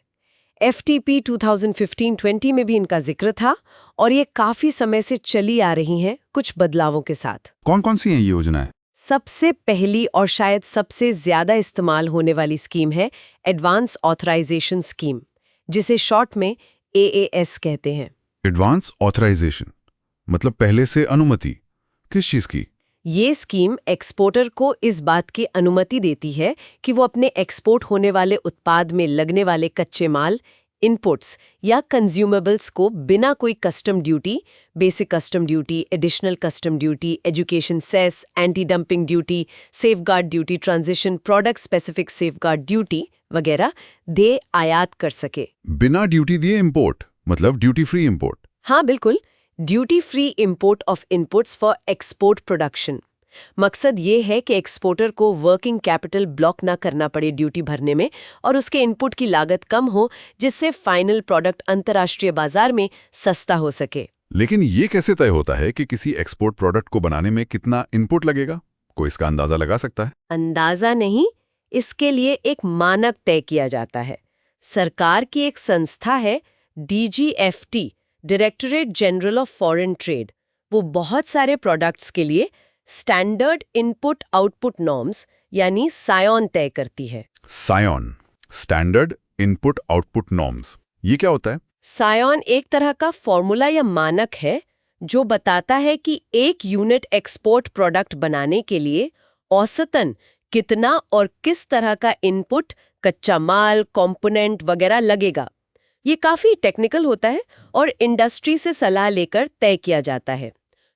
एफटीपी 2015-20 में भी इनका जिक्र था और ये काफी समय से चली आ रही हैं, कुछ बदलावों के साथ। कौन कौन सी हैं ये योजनाएं? सबसे पहली और शायद सबसे ज्यादा इस्तेमाल होने वाली स्कीम है एडवांस ऑथराइजेशन स्कीम, जिसे शॉर्ट में एएएस कहते हैं। एडवांस ऑथराइजेशन मतलब पहले से अनुमति, किस चीज की? ये स्कीम एक्सपोर्टर को इस बात की अनुमति देती है कि वो अपने एक्सपोर्ट होने वाले उत्पाद में लगने वाले कच्चे माल, इनपुट्स या कंज्यूमेबल्स को बिना कोई custom duty, basic custom duty, additional custom duty, education cess, anti dumping duty, safeguard duty, transition product specific safeguard duty वगैरह दे आयात कर सके। बिना ड्यूटी दिए इंपोर्ट, मतलब ड्यूटी फ्री इंपोर्ट। हाँ बिल्कुल, duty free import of inputs for export production. मकसद ये है कि एक्सपोर्टर को वर्किंग कैपिटल ब्लॉक ना करना पड़े ड्यूटी भरने में और उसके इनपुट की लागत कम हो, जिससे फाइनल प्रोडक्ट अंतर्राष्ट्रीय बाजार में सस्ता हो सके। लेकिन ये कैसे तय होता है कि किसी एक्सपोर्ट प्रोडक्ट को बनाने में कितना इनपुट लगेगा? कोई इसका अंदाजा लगा सकता है? अंदाजा नहीं, इसके लिए एक मानक तय किया जाता है। सरकार की एक संस्था है DGFT, directorate general of foreign trade. वो बहुत सारे प्रोडक्ट्स के लिए स्टैंडर्ड इनपुट आउटपुट नॉर्म्स यानी सायॉन तय करती है। सायॉन, स्टैंडर्ड इनपुट आउटपुट नॉर्म्स, ये क्या होता है? सायॉन एक तरह का फॉर्मूला या मानक है जो बताता है कि एक यूनिट एक्सपोर्ट प्रोडक्ट बनाने के लिए औसतन कितना और किस तरह का इनपुट, कच्चा माल, कंपोनेंट वगैरह लगेगा। ये काफी टेक्निकल होता है और इंडस्ट्री से सलाह लेकर तय किया जाता है।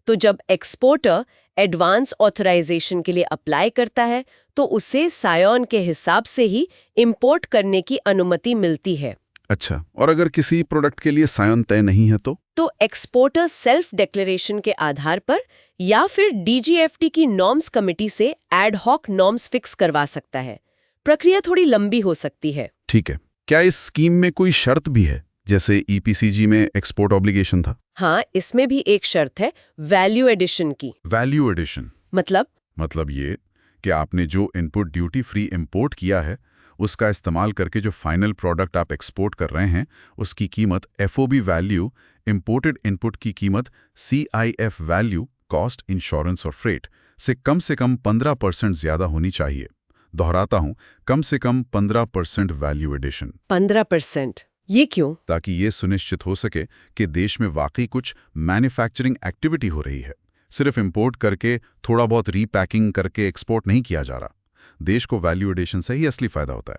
तो जब एक्सपोर्टर एडवांस ऑथराइजेशन के लिए अप्लाई करता है तो उसे सायॉन के हिसाब से ही इंपोर्ट करने की अनुमति मिलती है। अच्छा, और अगर किसी प्रोडक्ट के लिए सायॉन तय नहीं है तो एक्सपोर्टर सेल्फ डिक्लेरेशन के आधार पर या फिर DGFT की नॉर्म्स कमेटी से एड हॉक नॉर्म्स फिक्स करवा सकता है। प्रक्रिया थोड़ी लंबी हो सकती है। ठीक है, क्या इस स्कीम में कोई शर्त भी है, जैसे EPCG में एक्सपोर्ट ऑब्लिगेशन था? हाँ, इसमें भी एक शर्त है वैल्यू एडिशन की। वैल्यू एडिशन मतलब ये कि आपने जो इनपुट ड्यूटी फ्री इंपोर्ट किया है उसका इस्तेमाल करके जो फाइनल प्रोडक्ट आप एक्सपोर्ट कर रहे हैं उसकी कीमत FOB वैल्यू, इंपोर्टेड इनपुट की कीमत CIF वैल्यू, कॉस्ट, इंश्योरेंस और फ्रेट से कम 15% ज्यादा होनी चाहिए। दोहराता हूं, कम से कम 15% वैल्यू एडिशन। 15%? ये क्यों? ताकि ये सुनिश्चित हो सके कि देश में वाकई कुछ मैन्युफैक्चरिंग एक्टिविटी हो रही है, सिर्फ इंपोर्ट करके थोड़ा बहुत रीपैकिंग करके एक्सपोर्ट नहीं किया जा रहा। देश को वैल्यू एडिशन से ही असली फायदा होता है।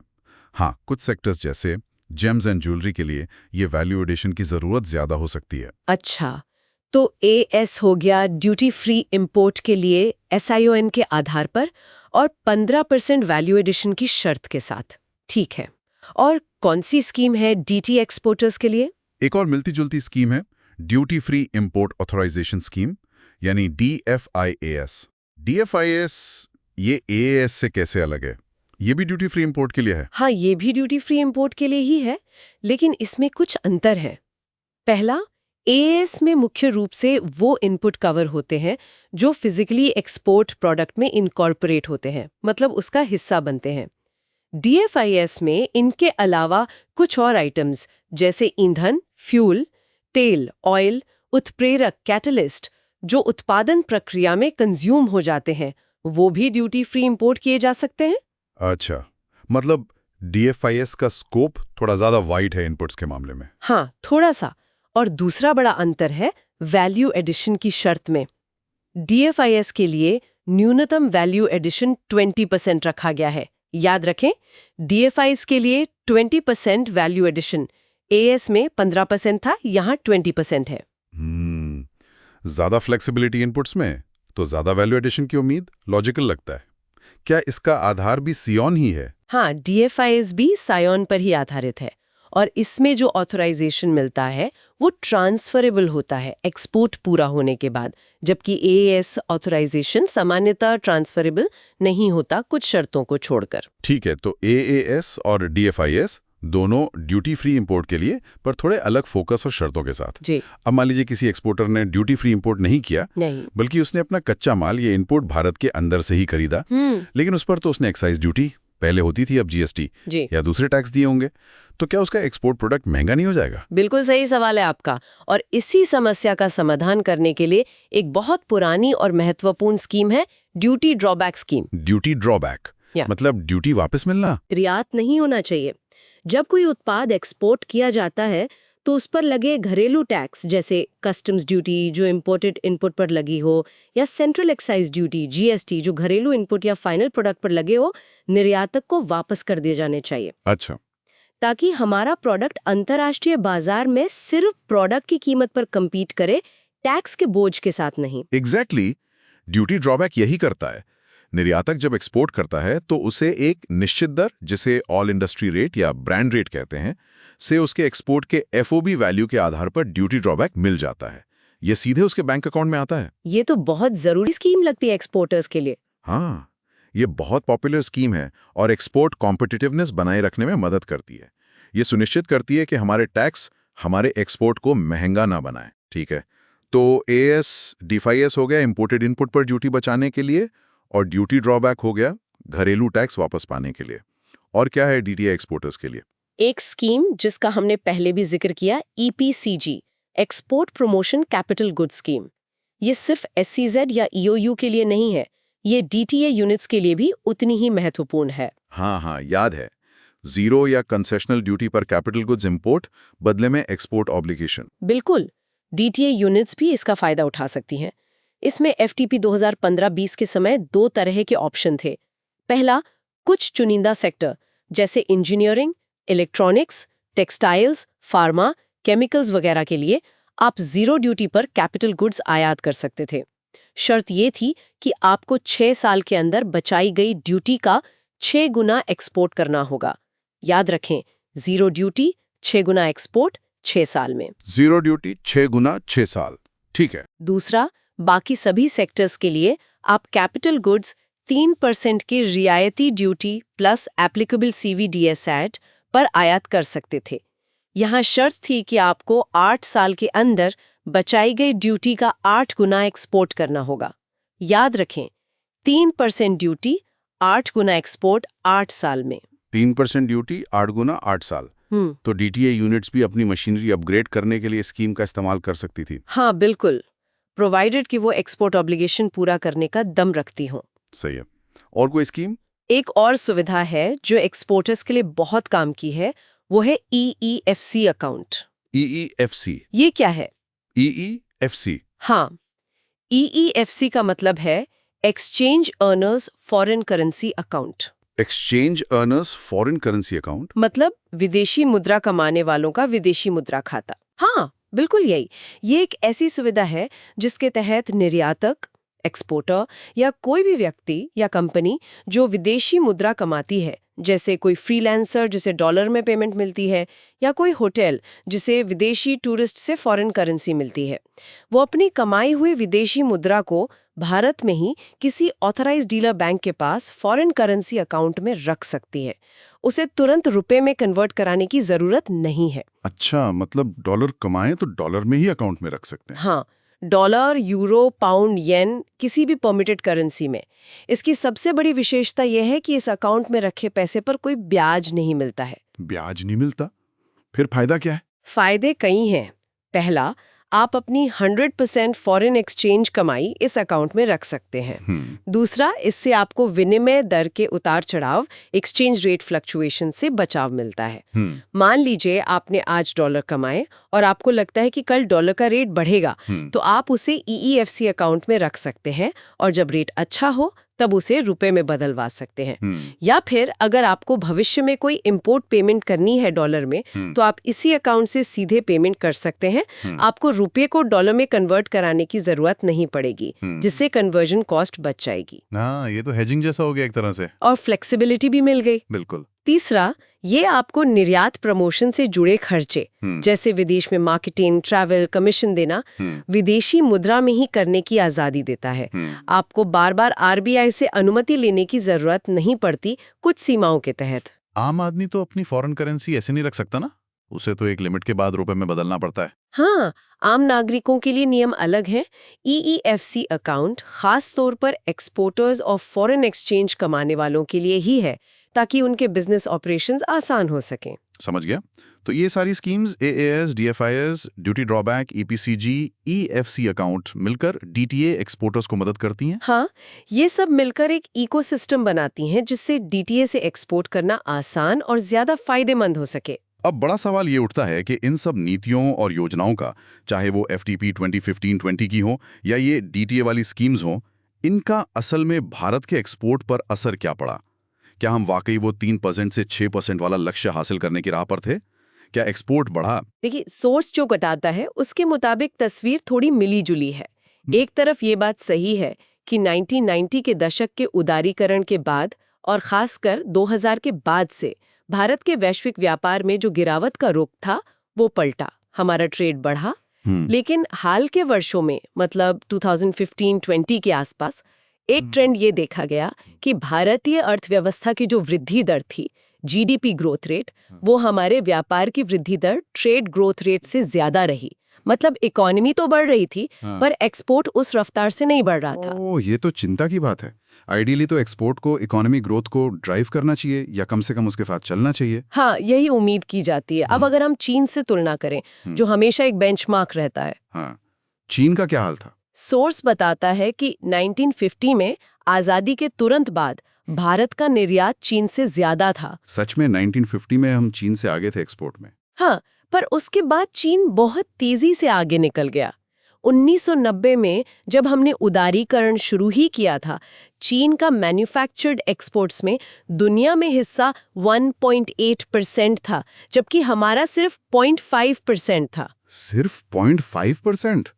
हाँ, कुछ सेक्टर्स जैसे जेम्स एंड ज्वेलरी के लिए ये वैल्यू एडिशन की जरूरत ज्यादा हो सकती है। अच्छा, तो AS हो गया ड्यूटी फ्री इंपोर्ट के लिए SION के आधार पर और 15% वैल्यू एडिशन की शर्त के साथ। ठीक है, और कौन सी स्कीम है DT एक्सपोर्टर्स के लिए? एक और मिलती जुलती स्कीम है duty free import authorisation scheme, यानी DFIAS। DFIAS ये AAS से कैसे अलग है? ये भी ड्यूटी फ्री इंपोर्ट के लिए है? हाँ, ये भी ड्यूटी फ्री इंपोर्ट के लिए ही है, लेकिन इसमें कुछ अंतर है। पहला, AAS में मुख्य रूप से वो इनपुट कवर होते हैं जो फिजिकली एक्सपोर्ट प्रोडक्ट में इनकॉर्पोरेट होते हैं, मतलब उसका हिस्सा बनते हैं। DFIS में इनके अलावा कुछ और आइटम्स जैसे ईंधन, फ्यूल, तेल, ऑयल, उत्प्रेरक, कैटलिस्ट जो उत्पादन प्रक्रिया में कंज्यूम हो जाते हैं, वो भी ड्यूटी फ्री इंपोर्ट किए जा सकते हैं। अच्छा, मतलब DFIS का स्कोप थोड़ा ज्यादा वाइड है इनपुट्स के मामले में। हाँ, थोड़ा सा। और दूसरा बड़ा अंतर है वैल्यू एडिशन की शर्त में। DFIS के लिए न्यूनतम वैल्यू एडिशन 20% रखा गया है, याद रखें, DFIs के लिए 20% वैल्यू एडिशन, AS में 15% था, यहाँ 20% है। ज्यादा फ्लेक्सिबिलिटी इनपुट्स में तो ज्यादा वैल्यू एडिशन की उम्मीद लॉजिकल लगता है। क्या इसका आधार भी सियोन ही है? हाँ, DFIs भी सायोन पर ही आधारित है और इसमें जो ऑथराइजेशन मिलता है वो ट्रांसफरेबल होता है एक्सपोर्ट पूरा होने के बाद, जबकि AAS ऑथराइजेशन सामान्यतः ट्रांसफरेबल नहीं होता कुछ शर्तों को छोड़कर। ठीक है, तो AAS और DFIs दोनों ड्यूटी फ्री इंपोर्ट के लिए, पर थोड़े अलग फोकस और शर्तों के साथ। जी। अब मान लीजिए किसी एक्सपोर्टर ने ड्यूटी फ्री इंपोर्ट नहीं किया, नहीं, बल्कि उसने अपना कच्चा माल ये इंपोर्ट भारत के अंदर से ही खरीदा, लेकिन उस पर तो उसने एक्साइज ड्यूटी पहले होती थी, अब GST जी, या दूसरे टैक्स दिए होंगे, तो क्या उसका एक्सपोर्ट प्रोडक्ट महंगा नहीं हो जाएगा? बिल्कुल सही सवाल है आपका। और इसी समस्या का समाधान करने के लिए एक बहुत पुरानी और महत्वपूर्ण स्कीम है, duty drawback scheme. Duty drawback मतलब ड्यूटी वापस मिलना? रियायत नहीं होना चाहिए। जब कोई उत्पाद एक्सपोर्ट किया जाता है तो उस पर लगे घरेलू टैक्स जैसे कस्टम्स ड्यूटी जो इंपोर्टेड इनपुट पर लगी हो, या सेंट्रल एक्साइज ड्यूटी GST जो घरेलू इनपुट या फाइनल प्रोडक्ट पर लगे हो, निर्यातक को वापस कर दिए जाने चाहिए। अच्छा, ताकि हमारा प्रोडक्ट अंतर्राष्ट्रीय बाजार में सिर्फ प्रोडक्ट की कीमत पर कम्पीट करे, टैक्स के बोझ के साथ नहीं। एग्जैक्टली, ड्यूटी ड्रॉबैक यही करता है। निर्यातक जब एक्सपोर्ट करता है तो उसे एक निश्चित दर, जिसे ऑल इंडस्ट्री रेट या ब्रांड रेट कहते हैं, से उसके एक्सपोर्ट के FOB वैल्यू के आधार पर ड्यूटी ड्रॉबैक मिल जाता है। ये सीधे उसके बैंक अकाउंट में आता है। ये तो बहुत जरूरी स्कीम लगती है एक्सपोर्टर्स के लिए। हाँ, ये बहुत पॉपुलर स्कीम है और एक्सपोर्ट कॉम्पिटिटिवनेस बनाए रखने में मदद करती है। ये सुनिश्चित करती है कि हमारे टैक्स हमारे एक्सपोर्ट को महंगा ना बनाए। ठीक है, तो AS DFIs हो गया इंपोर्टेड इनपुट पर ड्यूटी बचाने के लिए, और ड्यूटी ड्रॉबैक हो गया घरेलू टैक्स वापस पाने के लिए। और क्या है DTI एक्सपोर्टर्स के लिए? एक स्कीम जिसका हमने पहले भी जिक्र किया, EPCG, export promotion capital good scheme. ये सिर्फ SCZ या EOU के लिए नहीं है, ये DTA यूनिट्स के लिए भी उतनी ही महत्वपूर्ण है। हाँ, याद है, जीरो या कंसेशनल ड्यूटी पर कैपिटल गुड्स इंपोर्ट, बदले में एक्सपोर्ट ऑब्लिगेशन। बिल्कुल, DTA यूनिट्स भी इसका फायदा उठा सकती हैं। इसमें FTP 2015-20 के समय 2 तरह के ऑप्शन थे। पहला, कुछ चुनिंदा सेक्टर जैसे engineering, electronics, textiles, pharma, chemicals वगैरह के लिए आप जीरो ड्यूटी पर कैपिटल गुड्स आयात कर सकते थे। शर्त ये थी कि आपको 6 साल के अंदर बचाई गई ड्यूटी का 6 गुना एक्सपोर्ट करना होगा। याद रखें, जीरो ड्यूटी 6 गुना एक्सपोर्ट 6 साल में। जीरो ड्यूटी 6 गुना 6 साल, ठीक है। दूसरा, बाकी सभी सेक्टर्स के लिए आप कैपिटल गुड्स 3% की रियायती duty plus applicable CVDS act पर आयात कर सकते थे। यहाँ शर्त थी कि आपको 8 साल के अंदर बचाई गई ड्यूटी का 8 गुना एक्सपोर्ट करना होगा। याद रखें, 3% ड्यूटी 8 गुना एक्सपोर्ट 8 साल में। 3% ड्यूटी 8 गुना 8 साल। तो DTA यूनिट्स भी अपनी मशीनरी अपग्रेड करने के लिए स्कीम का इस्तेमाल कर सकती थी। हाँ बिल्कुल, प्रोवाइडेड कि वो एक्सपोर्ट ऑब्लिगेशन पूरा करने का दम रखती हों। सही है। और कोई स्कीम? एक और सुविधा है जो एक्सपोर्टर्स के लिए बहुत काम की है, वो है EEFC अकाउंट। EEFC? ये क्या है? EEFC? हाँ, EEFC का मतलब है exchange earners foreign currency account. Exchange earners foreign currency account मतलब विदेशी मुद्रा कमाने वालों का विदेशी मुद्रा खाता। हाँ बिल्कुल यही। ये एक ऐसी सुविधा है जिसके तहत निर्यातक, एक्सपोर्टर या कोई भी व्यक्ति या कंपनी जो विदेशी मुद्रा कमाती है, जैसे कोई फ्रीलांसर जिसे डॉलर में पेमेंट मिलती है, या कोई होटल जिसे विदेशी टूरिस्ट से फॉरेन करेंसी मिलती है, वो अपनी कमाई हुई विदेशी मुद्रा को भारत में ही किसी ऑथराइज्ड डीलर बैंक के पास फॉरेन करेंसी अकाउंट में रख सकती है। उसे तुरंत रुपए में कन्वर्ट कराने की जरूरत नहीं है। अच्छा, मतलब डॉलर कमाएं तो डॉलर में ही अकाउंट में रख सकते हैं। हाँ, डॉलर, यूरो, पाउंड, येन, किसी भी परमिटेड करेंसी में। इसकी सबसे बड़ी विशेषता यह है कि इस अकाउंट में रखे पैसे पर कोई ब्याज नहीं मिलता है। ब्याज नहीं मिलता? फिर फायदा क्या है? फायदे कई हैं। पहला, आप अपनी 100% फॉरेन एक्सचेंज कमाई इस अकाउंट में रख सकते हैं। दूसरा, इससे आपको विनिमय दर के उतार चढ़ाव, एक्सचेंज रेट फ्लक्चुएशन से बचाव मिलता है। मान लीजिए आपने आज डॉलर कमाए और आपको लगता है कि कल डॉलर का रेट बढ़ेगा, तो आप उसे EEFC अकाउंट में रख सकते हैं और जब रेट अच्छा हो तब उसे रुपए में बदलवा सकते हैं। या फिर अगर आपको भविष्य में कोई इंपोर्ट पेमेंट करनी है डॉलर में, तो आप इसी अकाउंट से सीधे पेमेंट कर सकते हैं। आपको रुपए को डॉलर में कन्वर्ट कराने की जरूरत नहीं पड़ेगी, जिससे कन्वर्जन कॉस्ट बच जाएगी। हाँ, ये तो हेजिंग जैसा हो गया एक तरह से। और फ्लेक्सिबिलिटी भी मिल गई। बिल्कुल। तीसरा, ये आपको निर्यात प्रमोशन से जुड़े खर्चे जैसे विदेश में मार्केटिंग, ट्रैवल, कमीशन देना विदेशी मुद्रा में ही करने की आजादी देता है। आपको बार बार आरबीआई से अनुमति लेने की जरूरत नहीं पड़ती, कुछ सीमाओं के तहत। आम आदमी तो अपनी फॉरेन करेंसी ऐसे नहीं रख सकता ना, उसे तो एक लिमिट के बाद रुपए में बदलना पड़ता है। हाँ, आम नागरिकों के लिए नियम अलग हैं। EEFC अकाउंट खास तौर पर एक्सपोर्टर्स और फॉरेन एक्सचेंज कमाने वालों के लिए ही है, ताकि उनके बिजनेस ऑपरेशंस आसान हो सकें। समझ गया। तो ये सारी schemes AAS, DFIS, duty drawback, EPCG, EFC account मिलकर DTA एक्सपोर्टर्स को मदद करती हैं। हाँ, ये सब मिलकर एक इकोसिस्टम बनाती हैं, जिससे DTA से एक्सपोर्ट करना आसान और ज्यादा फायदेमंद हो सके। अब बड़ा सवाल ये उठता है कि इन सब नीतियों और योजनाओं का, चाहे वो FTP 2015-20 की हो या ये DTA वाली स्कीम्स हो, इनका असल में भारत के एक्सपोर्ट पर असर क्या पड़ा? क्या हम वाकई वो 3% से 6% वाला लक्ष्य हासिल करने की राह पर थे? क्या एक्सपोर्ट बढ़ा? देखिए, सोर्स जो बताता है उसके मुताबिक तस्वीर थोड़ी मिली जुली है। एक तरफ ये बात सही है कि 1990 के दशक के उदारीकरण के बाद और खासकर 2000 के बाद से भारत के वैश्विक व्यापार में जो गिरावट का रुख था वो पलटा, हमारा ट्रेड बढ़ा। लेकिन हाल के वर्षों में, मतलब 2015-20 के आसपास, एक ट्रेंड ये देखा गया कि भारतीय अर्थव्यवस्था की जो वृद्धि दर थी, GDP ग्रोथ रेट, वो हमारे व्यापार की वृद्धि दर ट्रेड ग्रोथ रेट से ज्यादा रही। मतलब इकोनॉमी तो बढ़ रही थी, पर एक्सपोर्ट उस रफ्तार से नहीं बढ़ रहा था। ओह, ये तो चिंता की बात है। आइडियली तो एक्सपोर्ट को इकोनॉमी ग्रोथ को ड्राइव करना चाहिए या कम से कम उसके साथ चलना चाहिए। हाँ, यही उम्मीद की जाती है। अब अगर हम चीन से तुलना करें, जो हमेशा एक बेंचमार्क रहता है। हाँ, चीन का क्या हाल था? सोर्स बताता है कि 1950 में आजादी के तुरंत बाद भारत का निर्यात चीन से ज्यादा था। सच में 1950 में हम चीन से आगे थे एक्सपोर्ट में। हाँ, पर उसके बाद चीन बहुत तेजी से आगे निकल गया। 1990 में जब हमने उदारीकरण शुरू ही किया था, चीन का मैन्युफैक्चर्ड एक्सपोर्ट्स में दुनिया में हिस्सा 1.8% था, जबकि हमारा सिर्फ 0.5% था। सिर्फ 0.5%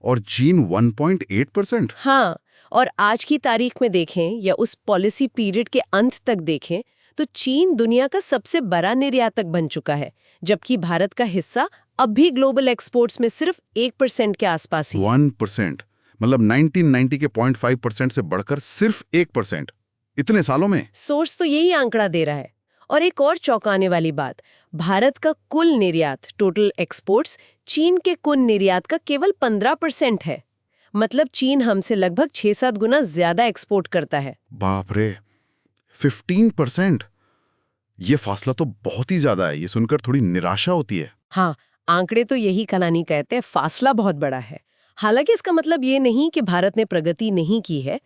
और चीन 1.8%? हाँ, और आज की तारीख में देखें या उस पॉलिसी पीरियड के अंत तक देखें तो चीन दुनिया का सबसे बड़ा निर्यातक बन चुका है, जबकि भारत का हिस्सा अब भी ग्लोबल एक्सपोर्ट्स में सिर्फ 1% के आसपास ही। 1%? मतलब 1990 के 0.5% से बढ़कर सिर्फ 1%? इतने सालों में? सोर्स तो यही आंकड़ा दे रहा है। और एक और चौंकाने वाली बात, भारत का कुल निर्यात, टोटल एक्सपोर्ट्स, चीन के कुल निर्यात का केवल 15% है। मतलब चीन हमसे लगभग 6-7 गुना ज्यादा एक्सपोर्ट करता है। बाप रे, 15%? ये फासला तो बहुत ही ज्यादा है। ये सुनकर थोड़ी निराशा होती है। हाँ, आंकड़े तो यही कहानी कहते हैं, फासला बहुत बड़ा है। हालांकि इसका मतलब ये नहीं कि भारत ने प्रगति नहीं की है।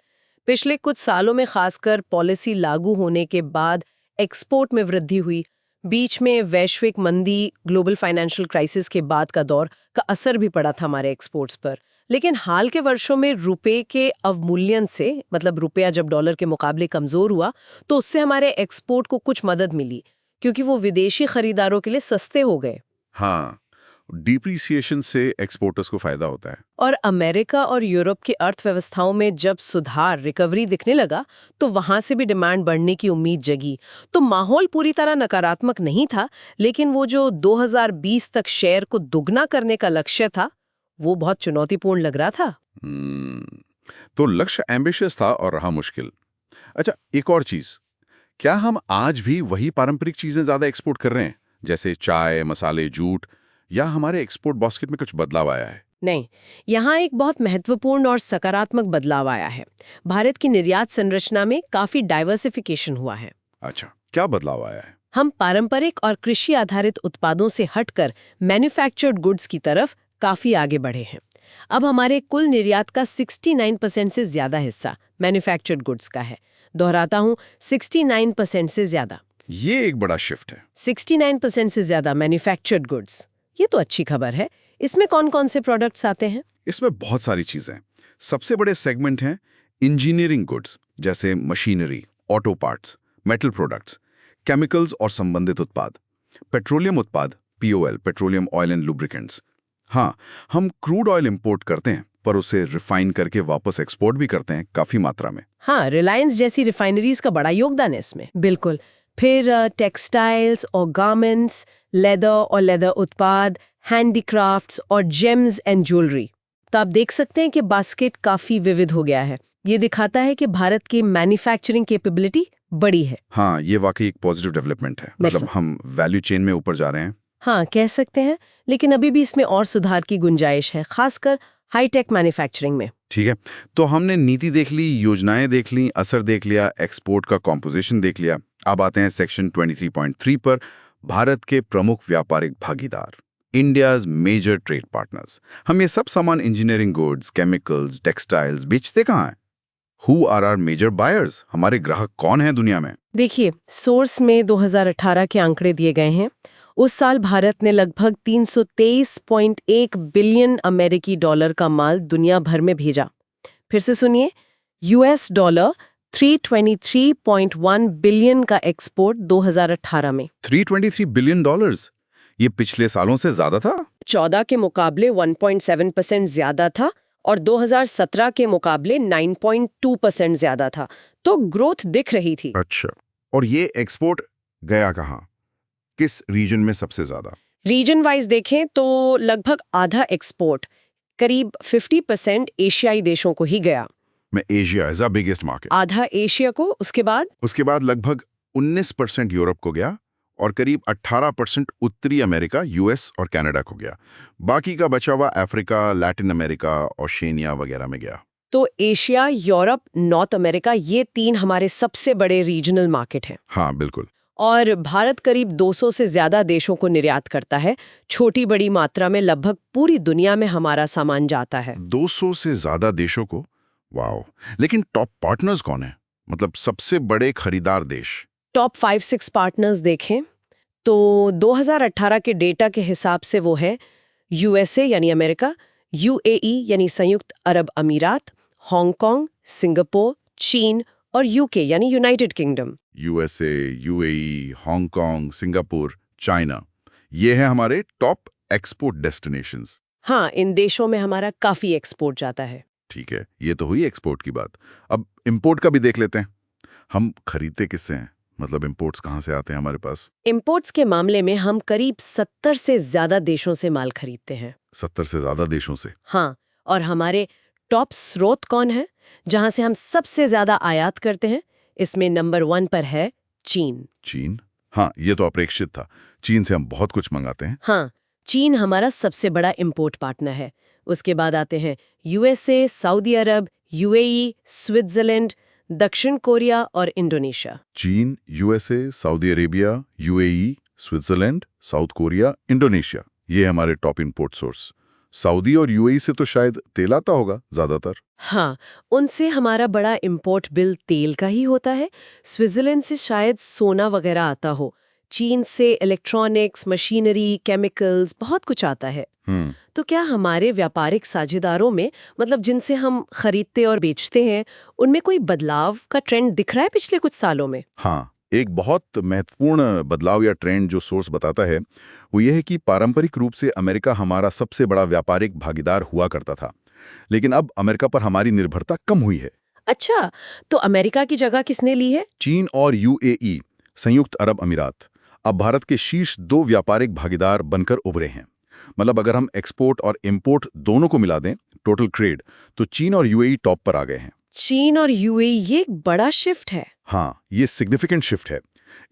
पिछले कुछ सालों में खासकर पॉलिसी लागू होने के बाद एक्सपोर्ट में वृद्धि हुई। बीच में वैश्विक मंदी, ग्लोबल फाइनेंशियल क्राइसिस के बाद का दौर का असर भी पड़ा था हमारे एक्सपोर्ट्स पर। लेकिन हाल के वर्षों में रुपए के अवमूल्यन से, मतलब रुपया जब डॉलर के मुकाबले कमजोर हुआ, तो उससे हमारे एक्सपोर्ट को कुछ मदद मिली, क्योंकि वो विदेशी खरीदारों के लिए सस्ते हो गए। हाँ, डिप्रिसिएशन से एक्सपोर्टर्स को फायदा होता है। और अमेरिका और यूरोप की अर्थव्यवस्थाओं में जब सुधार, रिकवरी दिखने लगा, तो वहां से भी डिमांड बढ़ने की उम्मीद जगी। तो माहौल पूरी तरह नकारात्मक नहीं था, लेकिन वो जो 2020 तक शेयर को दुगना करने का लक्ष्य था, वो बहुत चुनौतीपूर्ण लग रहा था। तो लक्ष्य एम्बिशियस था और रहा मुश्किल। अच्छा, एक और चीज, क्या हम आज भी वही पारंपरिक चीजें ज्यादा एक्सपोर्ट कर रहे हैं, जैसे चाय, मसाले, जूट, या हमारे एक्सपोर्ट बास्केट में कुछ बदलाव आया है? नहीं, यहाँ एक बहुत महत्वपूर्ण और सकारात्मक बदलाव आया है। भारत की निर्यात संरचना में काफी डाइवर्सिफिकेशन हुआ है। अच्छा, क्या बदलाव आया है? हम पारंपरिक और कृषि आधारित उत्पादों से हटकर मैन्युफैक्चर्ड गुड्स की तरफ काफी आगे बढ़े हैं। अब हमारे कुल निर्यात का 69% से ज्यादा हिस्सा मैन्युफैक्चर्ड गुड्स का है। दोहराता हूँ, 69% से ज्यादा। ये एक बड़ा शिफ्ट है। 69% से ज्यादा मैन्युफैक्चर्ड गुड्स, ये तो अच्छी खबर है। इसमें कौन कौन से प्रोडक्ट्स आते हैं? इसमें बहुत सारी चीजें। सबसे बड़े सेगमेंट हैं इंजीनियरिंग गुड्स जैसे machinery, auto parts, metal products, chemicals और संबंधित उत्पाद, पेट्रोलियम उत्पाद, POL, petroleum oil and lubricants. हाँ, हम क्रूड ऑयल इंपोर्ट करते हैं पर उसे रिफाइन करके वापस एक्सपोर्ट भी करते हैं काफी मात्रा में। हाँ, रिलायंस जैसी रिफाइनरीज का बड़ा योगदान है इसमें। बिल्कुल। फिर टेक्सटाइल्स और गारमेंट्स, लेदर और लेदर उत्पाद, हैंडीक्राफ्ट्स और जेम्स एंड ज्वेलरी। तो आप देख सकते हैं कि बास्केट काफी विविध हो गया है। ये दिखाता है कि भारत की मैन्युफैक्चरिंग कैपेबिलिटी बड़ी है। हाँ, ये वाकई एक पॉजिटिव डेवलपमेंट है। मतलब हम वैल्यू चेन में ऊपर जा रहे हैं। हाँ, कह सकते हैं, लेकिन अभी भी इसमें और सुधार की गुंजाइश है, खासकर हाईटेक मैन्युफैक्चरिंग में। ठीक है, तो हमने नीति देख ली, योजनाएं देख ली, असर देख लिया, एक्सपोर्ट का कॉम्पोजिशन देख लिया। अब आते हैं सेक्शन 23.3 पर, भारत के प्रमुख व्यापारिक भागीदार, इंडियाज मेजर ट्रेड पार्टनर्स। हम ये सब सामान इंजीनियरिंग गुड्स, केमिकल्स, टेक्सटाइल्स बेचते कहाँ हैं? Who are are major buyers? हमारे ग्राहक कौन है दुनिया में? देखिए, सोर्स में 2018 के आंकड़े दिए गए हैं। उस साल भारत ने लगभग 323.1 बिलियन अमेरिकी डॉलर का माल दुनिया भर में भेजा। फिर से सुनिए, यूएस डॉलर 323.1 बिलियन का एक्सपोर्ट 2018 में। 323 बिलियन डॉलर्स? ये पिछले सालों से ज्यादा था? 14 के मुकाबले 1.7% ज्यादा था और 2017 के मुकाबले 9.2% ज्यादा था। तो ग्रोथ दिख रही थी। अच्छा, और ये एक्सपोर्ट गया कहाँ? किस रीजन में सबसे ज्यादा? रीजन वाइज देखें तो लगभग आधा एक्सपोर्ट, करीब 50% एशियाई देशों को ही गया। में Asia is the biggest market. आधा एशिया को, उसके बाद लगभग 19% यूरोप को गया और करीब 18% उत्तरी अमेरिका, यूएस और कनाडा को गया। बाकी का बचा हुआ अफ्रीका, लैटिन अमेरिका, ओशिनिया वगैरह में गया। तो एशिया, यूरोप, नॉर्थ अमेरिका, ये 3 हमारे सबसे बड़े रीजनल मार्केट हैं। हाँ, बिल्कुल। और भारत करीब 200 से ज्यादा देशों को निर्यात करता है। छोटी बड़ी मात्रा में लगभग पूरी दुनिया में हमारा सामान जाता है। 200 से ज्यादा देशों को? वाओ! लेकिन टॉप पार्टनर्स कौन है? मतलब सबसे बड़े खरीदार देश? टॉप 5-6 पार्टनर्स देखें तो 2018 के डेटा के हिसाब से वो है यूएसए यानी अमेरिका, यूएई यानी संयुक्त अरब अमीरात, हांगकांग, सिंगापुर, चीन और यूके यानी United kingdom. USA, UAE, Hong Kong, Singapore, China, ये है हमारे टॉप एक्सपोर्ट डेस्टिनेशंस। हाँ, इन देशों में हमारा काफी एक्सपोर्ट जाता है। ठीक है, ये तो हुई एक्सपोर्ट की बात। अब इंपोर्ट का भी देख लेते हैं। हम खरीदते किससे हैं? मतलब इंपोर्ट्स कहाँ से आते हैं हमारे पास? इंपोर्ट्स के मामले में हम करीब 70 से ज्यादा देशों से माल खरीदते हैं। 70 से ज्यादा देशों से? हाँ, और हमारे टॉप स्रोत कौन है जहां से हम सबसे ज्यादा आयात करते हैं? इसमें नंबर 1 पर है चीन। चीन? हाँ, ये तो अपेक्षित था। चीन से हम बहुत कुछ मंगाते हैं। हाँ, चीन हमारा सबसे बड़ा इंपोर्ट पार्टनर है। उसके बाद आते हैं यूएसए, सऊदी अरब, यूएई, स्विट्जरलैंड, दक्षिण कोरिया और इंडोनेशिया। चीन, USA, Saudi Arabia, UAE, Switzerland, south Korea, Indonesia, ये हमारे टॉप इंपोर्ट सोर्स। सऊदी और यूएई से तो शायद तेल आता होगा ज्यादातर। हाँ, उनसे हमारा बड़ा इंपोर्ट बिल तेल का ही होता है। स्विट्जरलैंड से शायद सोना वगैरह आता हो। चीन से इलेक्ट्रॉनिक्स, मशीनरी, केमिकल्स, बहुत कुछ आता है। तो क्या हमारे व्यापारिक साझेदारों में, मतलब जिनसे हम खरीदते और बेचते हैं, उनमें कोई बदलाव का ट्रेंड दिख रहा है पिछले कुछ सालों में? हाँ, एक बहुत महत्वपूर्ण बदलाव या ट्रेंड जो सोर्स बताता है वो ये है कि पारंपरिक रूप से अमेरिका हमारा सबसे बड़ा व्यापारिक भागीदार हुआ करता था, लेकिन अब अमेरिका पर हमारी निर्भरता कम हुई है। अच्छा, तो अमेरिका की जगह किसने ली है? चीन और यूएई, संयुक्त अरब अमीरात, अब भारत के शीर्ष 2 व्यापारिक भागीदार बनकर उभरे हैं। मतलब अगर हम एक्सपोर्ट और इंपोर्ट दोनों को मिला दें, टोटल ट्रेड, तो चीन और यूएई टॉप पर आ गए हैं। चीन और यूएई, ये एक बड़ा शिफ्ट है। हाँ, ये सिग्निफिकेंट शिफ्ट है।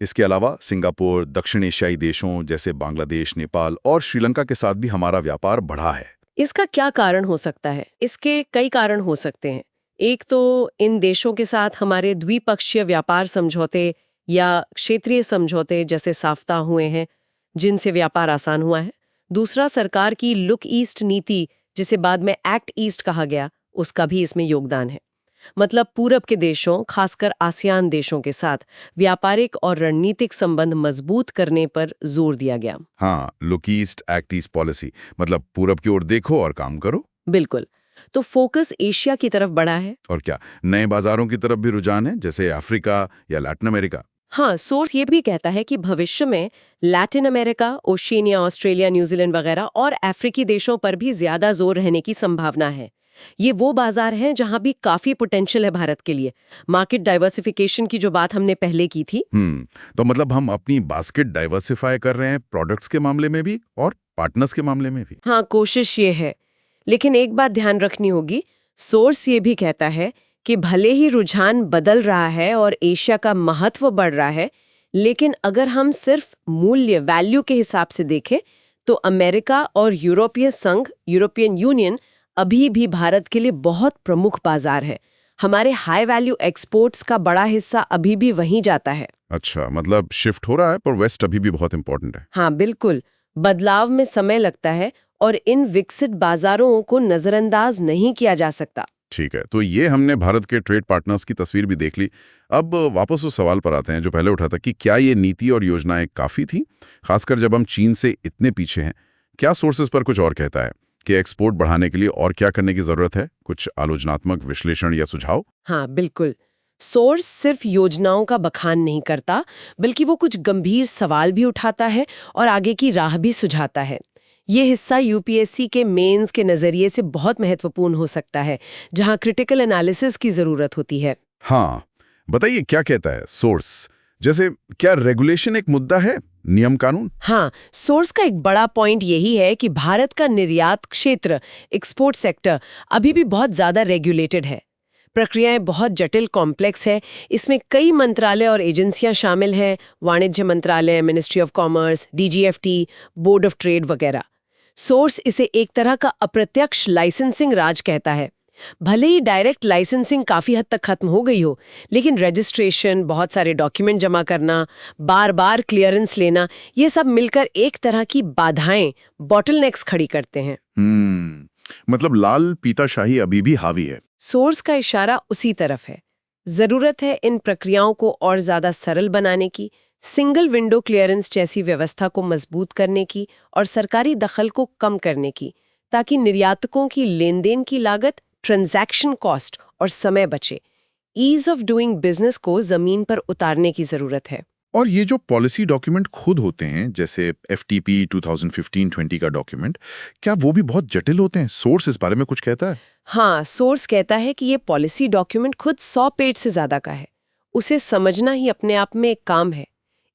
इसके अलावा सिंगापुर, दक्षिण एशियाई देशों जैसे बांग्लादेश, नेपाल और श्रीलंका के साथ भी हमारा व्यापार बढ़ा है। इसका क्या कारण हो सकता है? इसके कई कारण हो सकते हैं। एक तो इन देशों के साथ हमारे द्विपक्षीय व्यापार समझौते या क्षेत्रीय समझौते जैसे साफ्ता हुए हैं, जिनसे व्यापार आसान हुआ है। दूसरा, सरकार की लुक ईस्ट नीति, जिसे बाद में एक्ट ईस्ट कहा गया, उसका भी इसमें योगदान है। मतलब पूरब के देशों, खासकर आसियान देशों के साथ व्यापारिक और रणनीतिक संबंध मजबूत करने पर जोर दिया गया। हाँ, look east, act east policy, मतलब पूरब की ओर देखो और काम करो। बिल्कुल। तो फोकस एशिया की तरफ बढ़ा है। और क्या नए बाजारों की तरफ भी रुझान है, जैसे अफ्रीका या लैटिन अमेरिका? हाँ, सोर्स ये भी कहता है कि भविष्य में Latin America, Oceania, Australia, New Zealand वगैरह और अफ्रीकी देशों पर भी ज्यादा जोर रहने की संभावना है। ये वो बाजार हैं जहां भी काफी पोटेंशियल है भारत के लिए। मार्केट डाइवर्सिफिकेशन की जो बात हमने पहले की थी। तो मतलब हम अपनी बास्केट डाइवर्सिफाई कर रहे हैं, प्रोडक्ट्स के मामले में भी और पार्टनर्स के मामले में भी। हाँ, कोशिश ये है। लेकिन एक बात ध्यान रखनी होगी, सोर्स ये भी कहता है कि भले ही रुझान बदल रहा है और एशिया का महत्व बढ़ रहा है, लेकिन अगर हम सिर्फ मूल्य वैल्यू के हिसाब से देखें तो अमेरिका और यूरोपीय संघ, यूरोपियन यूनियन अभी भी भारत के लिए बहुत प्रमुख बाजार है। हमारे हाई वैल्यू एक्सपोर्ट्स का बड़ा हिस्सा अभी भी वहीं जाता है। अच्छा, मतलब शिफ्ट हो रहा है, पर वेस्ट अभी भी बहुत इंपॉर्टेंट है। हाँ बिल्कुल, बदलाव में समय लगता है और इन विकसित बाजारों को नजरअंदाज नहीं किया जा सकता। ठीक है, तो ये हमने भारत के ट्रेड पार्टनर्स की तस्वीर भी देख ली। अब वापस उस सवाल पर आते हैं जो पहले उठा था कि क्या ये नीति और योजनाएं काफ़ी थी, खासकर जब हम चीन से इतने पीछे हैं? क्या सोर्सेज पर कुछ और कहता है कि एक्सपोर्ट बढ़ाने के लिए और क्या करने की ज़रूरत है? कुछ आलोचनात्मक विश्लेषण या सुझाव? हाँ बिल्कुल, सोर्स सिर्फ योजनाओं का बखान नहीं करता, बल्कि वो कुछ गंभीर सवाल भी उठाता है और आगे की राह भी सुझाता है। ये हिस्सा यूपीएससी के मेंस के नजरिए से बहुत महत्वपूर्ण हो सकता है, जहां क्रिटिकल एनालिसिस की जरूरत होती है। हाँ, बताइए क्या कहता है सोर्स? जैसे क्या रेगुलेशन एक मुद्दा है, नियम कानून? हाँ, सोर्स का एक बड़ा पॉइंट यही है कि भारत का निर्यात क्षेत्र, एक्सपोर्ट सेक्टर अभी भी बहुत ज्यादा रेगुलेटेड है। प्रक्रियाएं बहुत जटिल कॉम्प्लेक्स है। इसमें कई मंत्रालय और एजेंसियां शामिल हैं, वाणिज्य मंत्रालय, ministry of commerce, DGFT, board of trade वगैरह। सोर्स इसे एक तरह का अप्रत्यक्ष लाइसेंसिंग राज कहता है। भले ही डायरेक्ट लाइसेंसिंग काफी हद तक खत्म हो गई हो, लेकिन रजिस्ट्रेशन, बहुत सारे डॉक्यूमेंट जमा करना, बार बार क्लियरेंस लेना, ये सब मिलकर एक तरह की बाधाएं, बॉटलनेक्स खड़ी करते हैं। मतलब लाल पीताशाही अभी भी हावी है। सोर्स का इशारा उसी तरफ है। जरूरत है इन प्रक्रियाओं को और ज्यादा सरल बनाने की, सिंगल विंडो क्लियरेंस जैसी व्यवस्था को मजबूत करने की और सरकारी दखल को कम करने की, ताकि निर्यातकों की लेनदेन की लागत, ट्रांजैक्शन कॉस्ट और समय बचे। ईज ऑफ डूइंग बिजनेस को जमीन पर उतारने की जरूरत है। और ये जो पॉलिसी डॉक्यूमेंट खुद होते हैं, जैसे एफटीपी 2015-20 का डॉक्यूमेंट, क्या वो भी बहुत जटिल होते हैं? सोर्स इस बारे में कुछ कहता है? हाँ, सोर्स कहता है कि ये पॉलिसी डॉक्यूमेंट खुद 100 पेज से ज्यादा का है। उसे समझना ही अपने आप में एक काम है।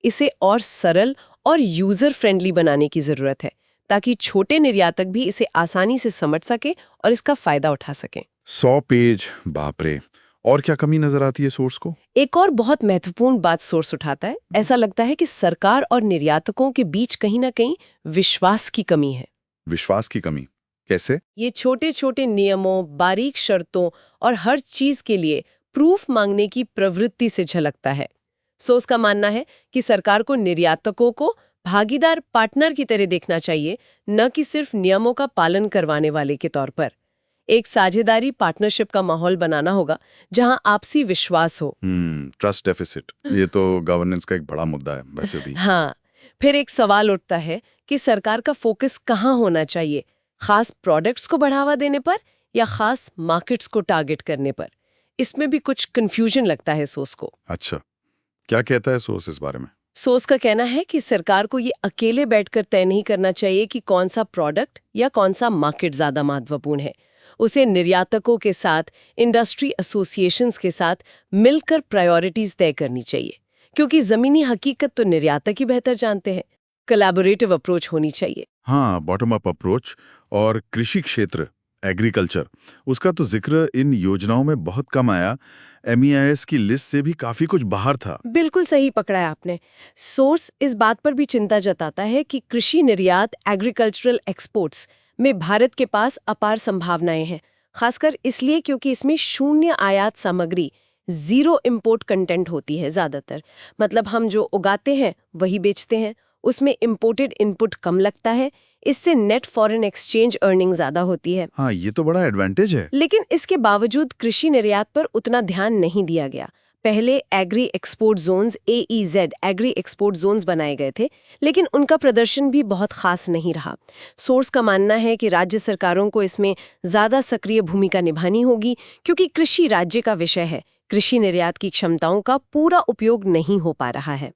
इसे और सरल और यूजर फ्रेंडली बनाने की जरूरत है, ताकि छोटे निर्यातक भी इसे आसानी से समझ सके और इसका फायदा उठा सकें। 100 पेज, बाप रे! और क्या कमी नजर आती है सोर्स को? एक और बहुत महत्वपूर्ण बात सोर्स उठाता है। ऐसा लगता है कि सरकार और निर्यातकों के बीच कहीं ना कहीं विश्वास की कमी है। विश्वास की कमी कैसे? ये छोटे छोटे नियमों, बारीक शर्तों और हर चीज के लिए प्रूफ मांगने की प्रवृत्ति से झलकता है। सोर्स का मानना है कि सरकार को निर्यातकों को भागीदार, पार्टनर की तरह देखना चाहिए, न कि सिर्फ नियमों का पालन करवाने वाले के तौर पर। एक साझेदारी, पार्टनरशिप का माहौल बनाना होगा जहां आपसी विश्वास हो। ट्रस्ट डेफिसिट, ये तो गवर्नेंस का एक बड़ा मुद्दा है वैसे भी। हाँ, फिर एक सवाल उठता है कि सरकार का फोकस कहाँ होना चाहिए, खास प्रोडक्ट्स को बढ़ावा देने पर या खास मार्केट्स को टारगेट करने पर। इसमें भी कुछ कंफ्यूजन लगता है सोर्स को। अच्छा, क्या कहता है सोर्स इस बारे में? सोर्स का कहना है कि सरकार को ये अकेले बैठकर तय नहीं करना चाहिए कि कौन सा प्रोडक्ट या कौन सा मार्केट ज्यादा महत्वपूर्ण है। उसे निर्यातकों के साथ, इंडस्ट्री एसोसिएशंस के साथ मिलकर प्रायोरिटीज तय करनी चाहिए, क्योंकि जमीनी हकीकत तो निर्यातक ही बेहतर जानते हैं। कोलैबोरेटिव अप्रोच होनी चाहिए। हाँ, बॉटम अप अप्रोच। और कृषि क्षेत्र, एग्रीकल्चर, उसका तो जिक्र इन योजनाओं में बहुत कम आया। MEIS की लिस्ट से भी काफी कुछ बाहर था। बिल्कुल सही पकड़ा है आपने। सोर्स इस बात पर भी चिंता जताता है कि कृषि निर्यात, एग्रीकल्चरल एक्सपोर्ट्स में भारत के पास अपार संभावनाएं हैं, खासकर इसलिए क्योंकि इसमें शून्य आयात सामग्री, जीरो इंपोर्ट कंटेंट होती है ज्यादातर। मतलब हम जो उगाते हैं वही बेचते हैं, उसमें इंपोर्टेड इनपुट कम लगता है। इससे नेट फॉरेन एक्सचेंज अर्निंग ज्यादा होती है। हाँ, ये तो बड़ा एडवांटेज है। लेकिन इसके बावजूद कृषि निर्यात पर उतना ध्यान नहीं दिया गया। पहले agri export zones AEZ agri export zones बनाए गए थे, लेकिन उनका प्रदर्शन भी बहुत खास नहीं रहा। सोर्स का मानना है कि राज्य सरकारों को इसमें ज़्यादा सक्रिय भूमिका निभानी होगी, क्योंकि कृषि राज्य का विषय है। कृषि निर्यात की क्षमताओं का पूरा उपयोग नहीं हो पा रहा है।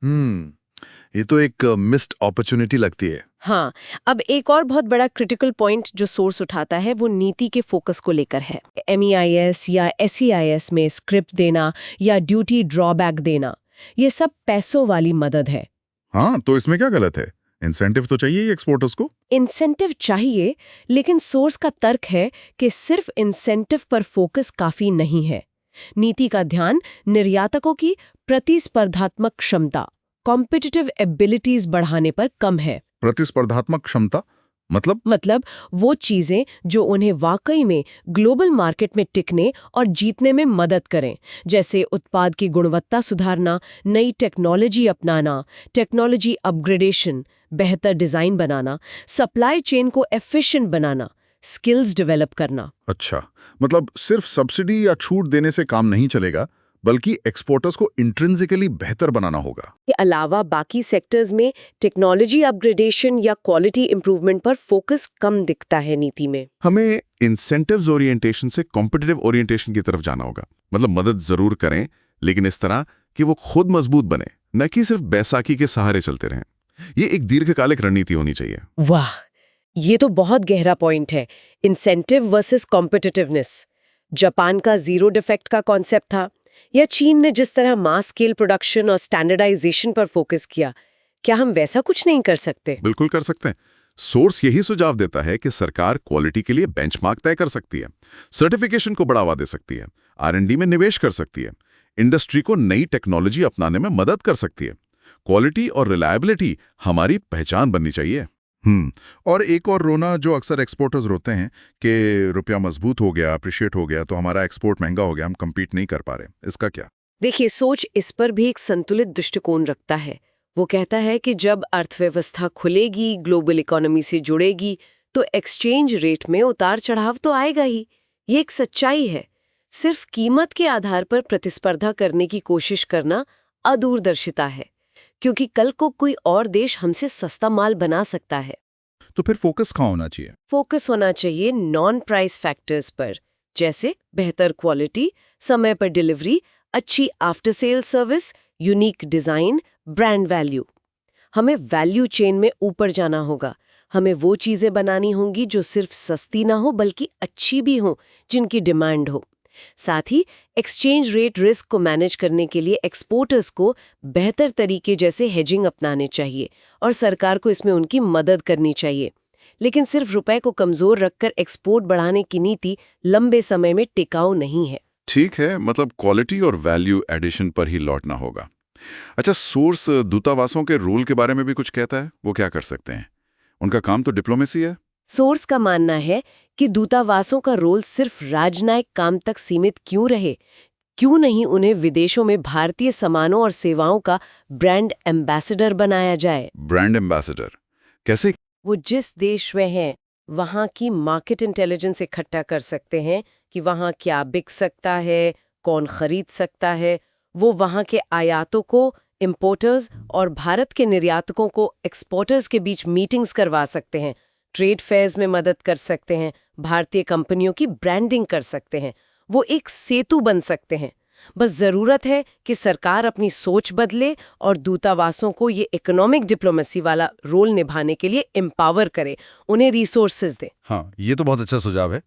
ये तो एक मिस्ड अपॉर्चुनिटी लगती है। हाँ, अब एक और बहुत बड़ा क्रिटिकल पॉइंट जो सोर्स उठाता है वो नीति के फोकस को लेकर है। MEIS या SEIS में स्क्रिप्ट देना या ड्यूटी ड्रॉबैक देना, ये सब पैसों वाली मदद है। हाँ, तो इसमें क्या गलत है? इंसेंटिव तो चाहिए ही एक्सपोर्टर्स को। इंसेंटिव चाहिए, लेकिन सोर्स का तर्क है कि सिर्फ इंसेंटिव पर फोकस काफी नहीं है। नीति का ध्यान निर्यातकों की प्रतिस्पर्धात्मक क्षमता, कॉम्पिटिटिव एबिलिटीज बढ़ाने पर कम है। प्रतिस्पर्धात्मक क्षमता मतलब वो चीजें जो उन्हें वाकई में ग्लोबल मार्केट में टिकने और जीतने में मदद करें, जैसे उत्पाद की गुणवत्ता सुधारना, नई टेक्नोलॉजी अपनाना, टेक्नोलॉजी अपग्रेडेशन, बेहतर डिजाइन बनाना, सप्लाई चेन को एफिशिएंट बनाना, स्किल्स डेवलप करना। अच्छा, मतलब सिर्फ सब्सिडी या छूट देने से काम नहीं चलेगा, बल्कि एक्सपोर्टर्स को इंट्रिंसिकली बेहतर बनाना होगा। के अलावा बाकी सेक्टर्स में टेक्नोलॉजी अपग्रेडेशन या क्वालिटी इंप्रूवमेंट पर फोकस कम दिखता है नीति में। हमें इंसेंटिव्स ओरिएंटेशन से कॉम्पिटिटिव ओरिएंटेशन की तरफ जाना होगा। मतलब मदद जरूर करें, लेकिन इस तरह कि वो खुद मजबूत बने, न कि सिर्फ बैसाखी के सहारे चलते रहें। ये एक दीर्घकालिक रणनीति होनी चाहिए। वाह, ये तो बहुत गहरा पॉइंट है। Incentive versus competitiveness. जापान का जीरो डिफेक्ट का कॉन्सेप्ट था, या चीन ने जिस तरह मास स्केल प्रोडक्शन और स्टैंडर्डाइजेशन पर फोकस किया, क्या हम वैसा कुछ नहीं कर सकते? बिल्कुल कर सकते हैं। सोर्स यही सुझाव देता है कि सरकार क्वालिटी के लिए बेंचमार्क तय कर सकती है, सर्टिफिकेशन को बढ़ावा दे सकती है, R&D में निवेश कर सकती है, इंडस्ट्री को नई टेक्नोलॉजी अपनाने में मदद कर सकती है। क्वालिटी और रिलायबिलिटी हमारी पहचान बननी चाहिए। और एक और रोना जो अक्सर एक्सपोर्टर्स रोते हैं कि रुपया मजबूत हो गया, अप्रिशिएट हो गया, तो हमारा एक्सपोर्ट महंगा हो गया, हम कम्पीट नहीं कर पा रहे। इसका क्या? देखिए, सोच इस पर भी एक संतुलित दृष्टिकोण रखता है। वो कहता है कि जब अर्थव्यवस्था खुलेगी, ग्लोबल इकोनॉमी से जुड़ेगी, तो एक्सचेंज रेट में उतार चढ़ाव तो आएगा ही। ये एक सच्चाई है। सिर्फ कीमत के आधार पर प्रतिस्पर्धा करने की कोशिश करना अदूरदर्शिता है, क्योंकि कल को कोई और देश हमसे सस्ता माल बना सकता है। तो फिर फोकस कहाँ होना चाहिए? फोकस होना चाहिए नॉन प्राइस फैक्टर्स पर, जैसे बेहतर क्वालिटी, समय पर डिलीवरी, अच्छी after sale service, unique design, brand value. हमें वैल्यू चेन में ऊपर जाना होगा। हमें वो चीजें बनानी होंगी जो सिर्फ सस्ती ना हो बल्कि अच्छी भी हो, जिनकी डिमांड हो। साथ ही एक्सचेंज रेट रिस्क को मैनेज करने के लिए एक्सपोर्टर्स को बेहतर तरीके जैसे हेजिंग अपनाने चाहिए और सरकार को इसमें उनकी मदद करनी चाहिए। लेकिन सिर्फ रुपए को कमजोर रखकर एक्सपोर्ट बढ़ाने की नीति लंबे समय में टिकाऊ नहीं है। ठीक है, मतलब क्वालिटी और वैल्यू एडिशन पर ही लौटना होगा। अच्छा, सोर्स दूतावासों के रोल के बारे में भी कुछ कहता है। वो क्या कर सकते हैं? उनका काम तो डिप्लोमेसी है। सोर्स का मानना है कि दूतावासों का रोल सिर्फ राजनयिक काम तक सीमित क्यों रहे? क्यों नहीं उन्हें विदेशों में भारतीय सामानों और सेवाओं का ब्रांड एम्बेसडर बनाया जाए? ब्रांड एम्बेसडर कैसे? वो जिस देश में हैं, वहाँ की मार्केट इंटेलिजेंस इकट्ठा कर सकते हैं कि वहाँ क्या बिक सकता है, कौन खरीद सकता है। वो वहाँ के आयातों को इंपोर्टर्स और भारत के निर्यातकों को एक्सपोर्टर्स के बीच मीटिंग्स करवा सकते हैं, ट्रेड फेयर्स में मदद कर सकते हैं, भारतीय कंपनियों की ब्रांडिंग कर सकते हैं। वो एक सेतु बन सकते हैं। बस जरूरत है कि सरकार अपनी सोच बदले और दूतावासों को ये इकोनॉमिक डिप्लोमेसी वाला रोल निभाने के लिए एम्पावर करे, उन्हें रिसोर्सेज दे। हाँ, ये तो बहुत अच्छा सुझाव है।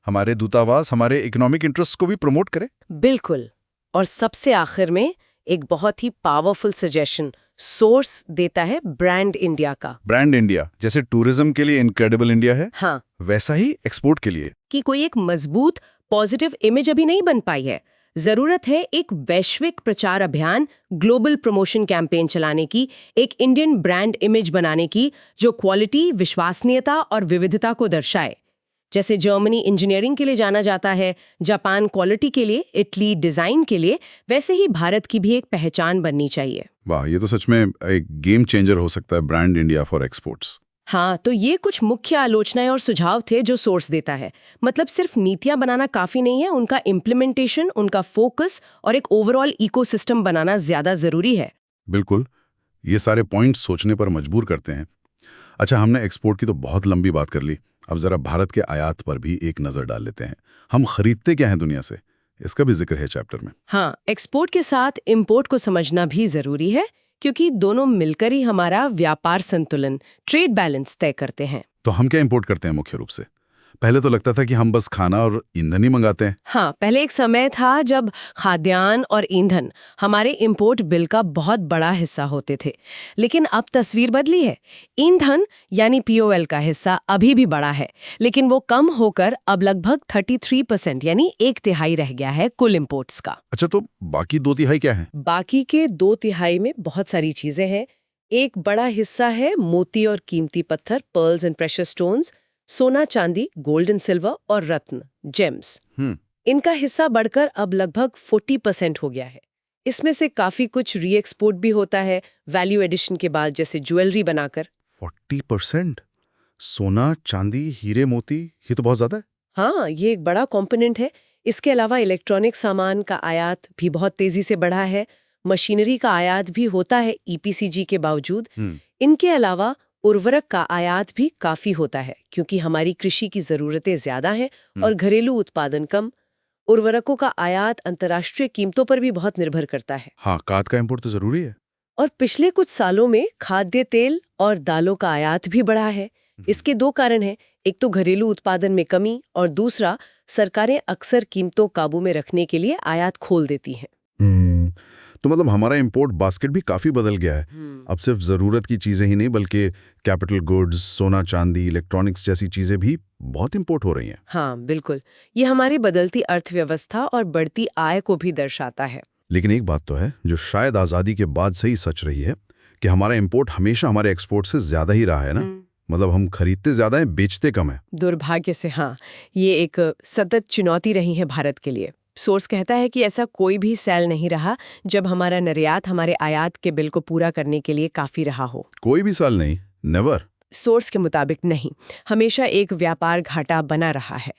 हमारे दूतावास हमारे इकोनॉमिक इंटरेस्ट को भी प्रमोट करे। बिल्कुल। और सबसे आखिर में एक बहुत ही पावरफुल सजेशन सोर्स देता है ब्रांड इंडिया का। ब्रांड इंडिया जैसे टूरिज्म के लिए इनक्रेडिबल इंडिया है, हाँ, वैसा ही एक्सपोर्ट के लिए कि कोई एक मजबूत पॉजिटिव इमेज अभी नहीं बन पाई है। जरूरत है एक वैश्विक प्रचार अभियान, ग्लोबल प्रमोशन कैंपेन चलाने की, एक इंडियन ब्रांड इमेज बनाने की जो क्वालिटी, विश्वसनीयता और विविधता को दर्शाए। जैसे जर्मनी इंजीनियरिंग के लिए जाना जाता है, जापान क्वालिटी के लिए, इटली डिजाइन के लिए, वैसे ही भारत की भी एक पहचान बननी चाहिए। वाह, ये तो सच में एक गेम चेंजर हो सकता है, ब्रांड इंडिया फॉर एक्सपोर्ट्स। हाँ, तो ये कुछ मुख्य आलोचनाएं और सुझाव थे जो सोर्स देता है। मतलब सिर्फ नीतियां बनाना काफी नहीं है, उनका इम्प्लीमेंटेशन, उनका फोकस और एक ओवरऑल इकोसिस्टम बनाना ज्यादा जरूरी है। बिल्कुल, ये सारे पॉइंट्स सोचने पर मजबूर करते हैं। अच्छा, हमने एक्सपोर्ट की तो बहुत लंबी बात कर ली। अब जरा भारत के आयात पर भी एक नज़र डाल लेते हैं। हम खरीदते क्या हैं दुनिया से, इसका भी जिक्र है चैप्टर में। हाँ, एक्सपोर्ट के साथ इम्पोर्ट को समझना भी जरूरी है, क्योंकि दोनों मिलकर ही हमारा व्यापार संतुलन, ट्रेड बैलेंस तय करते हैं। तो हम क्या इंपोर्ट करते हैं मुख्य रूप से? पहले तो लगता था कि हम बस खाना और ईंधन ही मंगाते हैं। हाँ, पहले एक समय था जब खाद्यान्न और ईंधन हमारे इंपोर्ट बिल का बहुत बड़ा हिस्सा होते थे। लेकिन अब तस्वीर बदली है। ईंधन यानी पीओएल का हिस्सा अभी भी बड़ा है, लेकिन वो कम होकर अब लगभग 33% यानी 1/3 रह गया है कुल इंपोर्ट्स का। अच्छा, तो बाकी 2/3 क्या है? बाकी के 2/3 में बहुत सारी चीजें हैं। एक बड़ा हिस्सा है मोती और कीमती पत्थर, पर्ल्स एंड प्रेशियस स्टोन्स, सोना चांदी, गोल्ड एंड सिल्वर और रत्न, जेम्स। इनका हिस्सा बढ़कर अब लगभग 40% हो गया है। इसमें से काफी कुछ री एक्सपोर्ट भी होता है वैल्यू एडिशन के बाद, जैसे ज्वेलरी बनाकर। 40%? सोना, चांदी, हीरे मोती, ये तो बहुत ज्यादा है। हाँ, ये एक बड़ा कंपोनेंट है। इसके अलावा इलेक्ट्रॉनिक सामान का आयात भी बहुत तेजी से बढ़ा है। मशीनरी का आयात भी होता है ईपीसीजी के बावजूद। इनके अलावा उर्वरक का आयात भी काफी होता है, क्योंकि हमारी कृषि की जरूरतें ज्यादा हैं और घरेलू उत्पादन कम। उर्वरकों का आयात अंतर्राष्ट्रीय कीमतों पर भी बहुत निर्भर करता है। हाँ, खाद का इंपोर्ट तो जरूरी है। और पिछले कुछ सालों में खाद्य तेल और दालों का आयात भी बढ़ा है। इसके दो कारण हैं, एक तो घरेलू उत्पादन में कमी और दूसरा सरकारें अक्सर कीमतों काबू में रखने के लिए आयात खोल देती हैं। तो मतलब हमारा इंपोर्ट बास्केट भी काफी बदल गया है। अब सिर्फ जरूरत की चीजें ही नहीं, बल्कि कैपिटल गुड्स, सोना चांदी, इलेक्ट्रॉनिक्स जैसी चीजें भी बहुत इंपोर्ट हो रही हैं। हाँ, बिल्कुल। ये हमारी बदलती अर्थव्यवस्था और बढ़ती आय को भी दर्शाता है। लेकिन एक बात तो है जो शायद आजादी के बाद से ही सच रही है, कि हमारा इंपोर्ट हमेशा हमारे एक्सपोर्ट से ज्यादा ही रहा है ना। मतलब हम खरीदते ज्यादा हैं, बेचते कम है। दुर्भाग्य से हाँ, ये एक सतत चुनौती रही है भारत के लिए। सोर्स कहता है कि ऐसा कोई भी सेल नहीं रहा जब हमारा निर्यात हमारे आयात के बिल को पूरा करने के लिए काफी रहा हो। कोई भी साल नहीं, नेवर। सोर्स के मुताबिक नहीं, हमेशा एक व्यापार घाटा बना रहा है।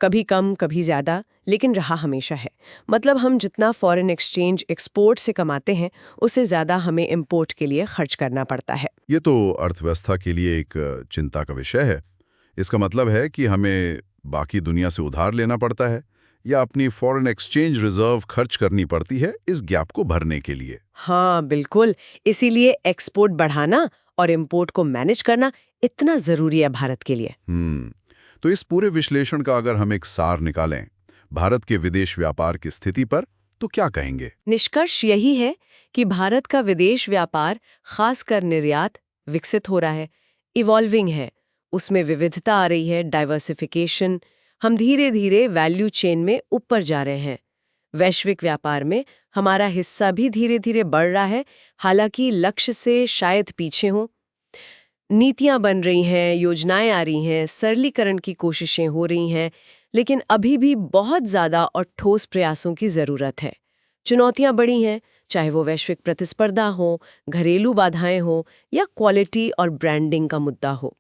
कभी कम, कभी ज्यादा, लेकिन रहा हमेशा है। मतलब हम जितना फॉरेन एक्सचेंज एक्सपोर्ट से कमाते हैं, उससे ज्यादा हमें इंपोर्ट के लिए खर्च करना पड़ता है। ये तो अर्थव्यवस्था के लिए एक चिंता का विषय है। इसका मतलब है कि हमें बाकी दुनिया से उधार लेना पड़ता है या अपनी फॉरेन एक्सचेंज रिजर्व खर्च करनी पड़ती है इस गैप को भरने के लिए। हाँ, बिल्कुल। इसीलिए एक्सपोर्ट बढ़ाना और इंपोर्ट को मैनेज करना इतना जरूरी है भारत के लिए। तो इस पूरे विश्लेषण का अगर हम एक सार निकालें भारत के विदेश व्यापार की स्थिति पर, तो क्या कहेंगे? निष्कर्ष यही है कि भारत का विदेश व्यापार, खासकर निर्यात, विकसित हो रहा है, इवॉल्विंग है। उसमें विविधता आ रही है, डाइवर्सिफिकेशन। हम धीरे धीरे वैल्यू चेन में ऊपर जा रहे हैं। वैश्विक व्यापार में हमारा हिस्सा भी धीरे धीरे बढ़ रहा है, हालांकि लक्ष्य से शायद पीछे हों। नीतियां बन रही हैं, योजनाएं आ रही हैं, सरलीकरण की कोशिशें हो रही हैं, लेकिन अभी भी बहुत ज़्यादा और ठोस प्रयासों की ज़रूरत है। चुनौतियां बड़ी हैं, चाहे वो वैश्विक प्रतिस्पर्धा हो, घरेलू बाधाएं हो या क्वालिटी और ब्रांडिंग का मुद्दा हो।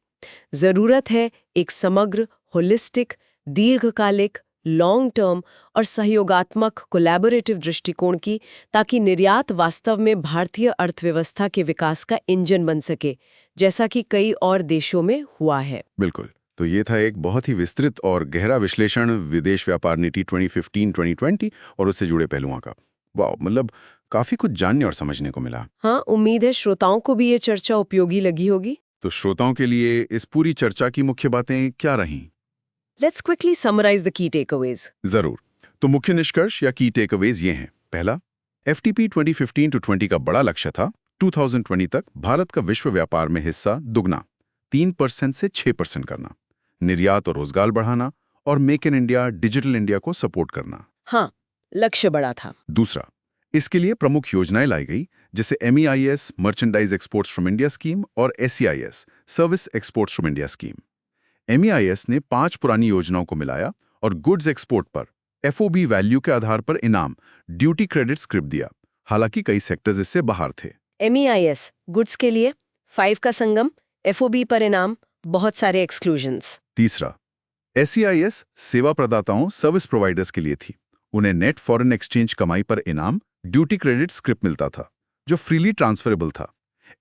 ज़रूरत है एक समग्र, होलिस्टिक, दीर्घकालिक, लॉन्ग टर्म और सहयोगात्मक कोलैबोरेटिव दृष्टिकोण की, ताकि निर्यात वास्तव में भारतीय अर्थव्यवस्था के विकास का इंजन बन सके, जैसा कि कई और देशों में हुआ है। बिल्कुल। तो ये था एक बहुत ही विस्तृत और गहरा विश्लेषण विदेश व्यापार नीति 2015-2020 और उससे जुड़े पहलुओं का। वाह, मतलब काफी कुछ जानने और समझने को मिला। हाँ, उम्मीद है श्रोताओं को भी ये चर्चा उपयोगी लगी होगी। तो श्रोताओं के लिए इस पूरी चर्चा की मुख्य बातें क्या रहीं? Let's quickly summarize the key takeaways. जरूर। तो मुख्य निष्कर्ष या की टेकअवेज ये हैं। पहला, FTP 2015-20 का बड़ा लक्ष्य था 2020 तक भारत का विश्व व्यापार में हिस्सा दुगना, 3% से 6% करना, निर्यात और रोजगार बढ़ाना और make in India, digital India को सपोर्ट करना। हाँ, लक्ष्य बड़ा था। दूसरा, इसके लिए प्रमुख योजनाएं लाई गई, जैसे MEIS merchandise exports from India scheme और SEIS service exports from India scheme. MEIS ने 5 पुरानी योजनाओं को मिलाया और गुड्स एक्सपोर्ट पर FOB वैल्यू के आधार पर इनाम, ड्यूटी क्रेडिट स्क्रिप्ट दिया। हालांकि कई सेक्टर्स इससे बाहर थे। MEIS गुड्स के लिए 5 का संगम, FOB पर इनाम, बहुत सारे एक्सक्लूजन्स। तीसरा, SEIS सेवा प्रदाताओं सर्विस प्रोवाइडर्स के लिए थी। उन्हें नेट फॉरेन एक्सचेंज कमाई पर इनाम, ड्यूटी क्रेडिट स्क्रिप मिलता था जो फ्रीली ट्रांसफरेबल था।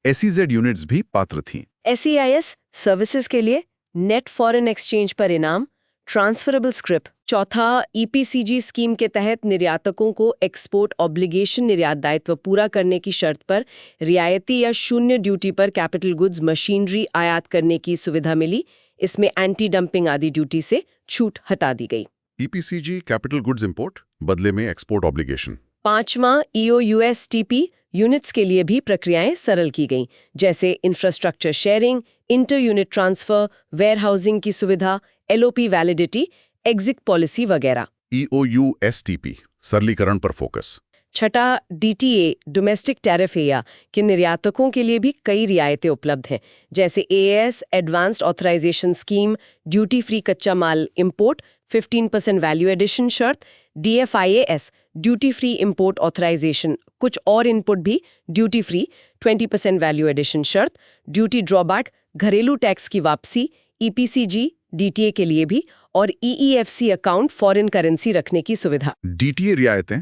SEZ यूनिट्स भी पात्र थीं। SEIS सर्विसेज के लिए नेट फॉरेन एक्सचेंज पर इनाम, ट्रांसफरेबल स्क्रिप। चौथा, EPCG स्कीम के तहत निर्यातकों को एक्सपोर्ट ऑब्लिगेशन निर्यात दायित्व पूरा करने की शर्त पर रियायती या शून्य ड्यूटी पर कैपिटल गुड्स मशीनरी आयात करने की सुविधा मिली। इसमें एंटी डंपिंग आदि ड्यूटी से छूट हटा दी गई। EPCG कैपिटल गुड्स इंपोर्ट, बदले में एक्सपोर्ट ऑब्लिगेशन। पांचवां, EOUSTP यूनिट्स के लिए भी प्रक्रियाएं सरल की गईं, जैसे infrastructure sharing, inter unit transfer, warehousing की सुविधा, LOP वैलिडिटी, एग्जिट पॉलिसी वगैरह। EOUSTP सरलीकरण पर फोकस। छठा, DTA डोमेस्टिक टैरिफ एरिया के निर्यातकों के लिए भी कई रियायतें उपलब्ध हैं, जैसे AAS advanced authorisation scheme, duty free कच्चा माल इंपोर्ट, 15% वैल्यू एडिशन शर्त, DFIAS duty free import authorisation, कुछ और इनपुट भी ड्यूटी फ्री, 20% वैल्यू एडिशन शर्त, ड्यूटी ड्रॉबैक, घरेलू टैक्स की वापसी, EPCG DTA के लिए भी, और EEFC अकाउंट फॉरेन करेंसी रखने की सुविधा। DTA रियायतें,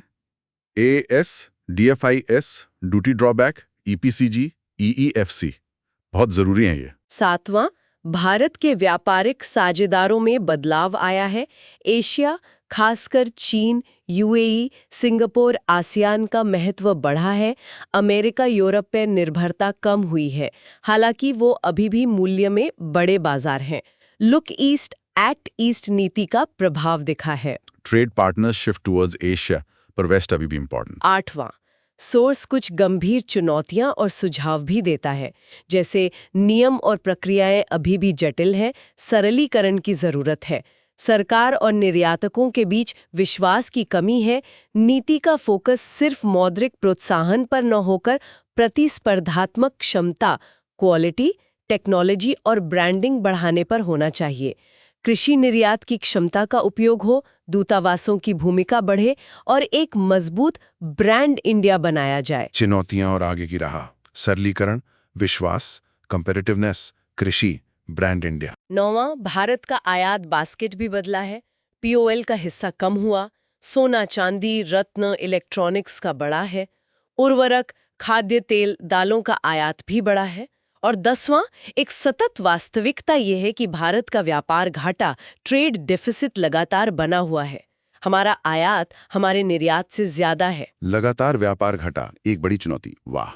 AAS, DFIS, duty drawback, EPCG, EEFC बहुत जरूरी हैं ये। सातवां, भारत के व्यापारिक साझेदारों में बदलाव आया है। एशिया, खासकर चीन, UAE, सिंगापुर, आसियान का महत्व बढ़ा है। अमेरिका, यूरोप पर निर्भरता कम हुई है, हालांकि वो अभी भी मूल्य में बड़े बाजार हैं। लुक ईस्ट, एक्ट ईस्ट नीति का प्रभाव दिखा है। Trade partners shift towards Asia, पर वेस्ट अभी भी इंपॉर्टेंट। आठवां, सोर्स कुछ गंभीर चुनौतियां और सुझाव भी देता है, जैसे नियम और प्रक्रियाएं अभी भी जटिल हैं, सरलीकरण की जरूरत है, सरकार और निर्यातकों के बीच विश्वास की कमी है, नीति का फोकस सिर्फ मौद्रिक प्रोत्साहन पर न होकर प्रतिस्पर्धात्मक क्षमता, क्वालिटी, टेक्नोलॉजी और ब्रांडिंग बढ़ाने पर होना चाहिए। कृषि निर्यात की क्षमता का उपयोग हो, दूतावासों की भूमिका बढ़े और एक मजबूत ब्रांड इंडिया बनाया जाए। चुनौतियां और आगे की राह, सरलीकरण, विश्वास, कंपैरेटिवनेस, कृषि, ब्रांड इंडिया। नौवां, भारत का आयात बास्केट भी बदला है। POL का हिस्सा कम हुआ, सोना, चांदी, रत्न, इलेक्ट्रॉनिक्स का बढ़ा है, उर्वरक, खाद्य तेल, दालों का आयात भी बढ़ा है। और 10वां, एक सतत वास्तविकता ये है कि भारत का व्यापार घाटा, ट्रेड डेफिसिट लगातार बना हुआ है। हमारा आयात हमारे निर्यात से ज्यादा है। लगातार व्यापार घटा एक बड़ी चुनौती। वाह,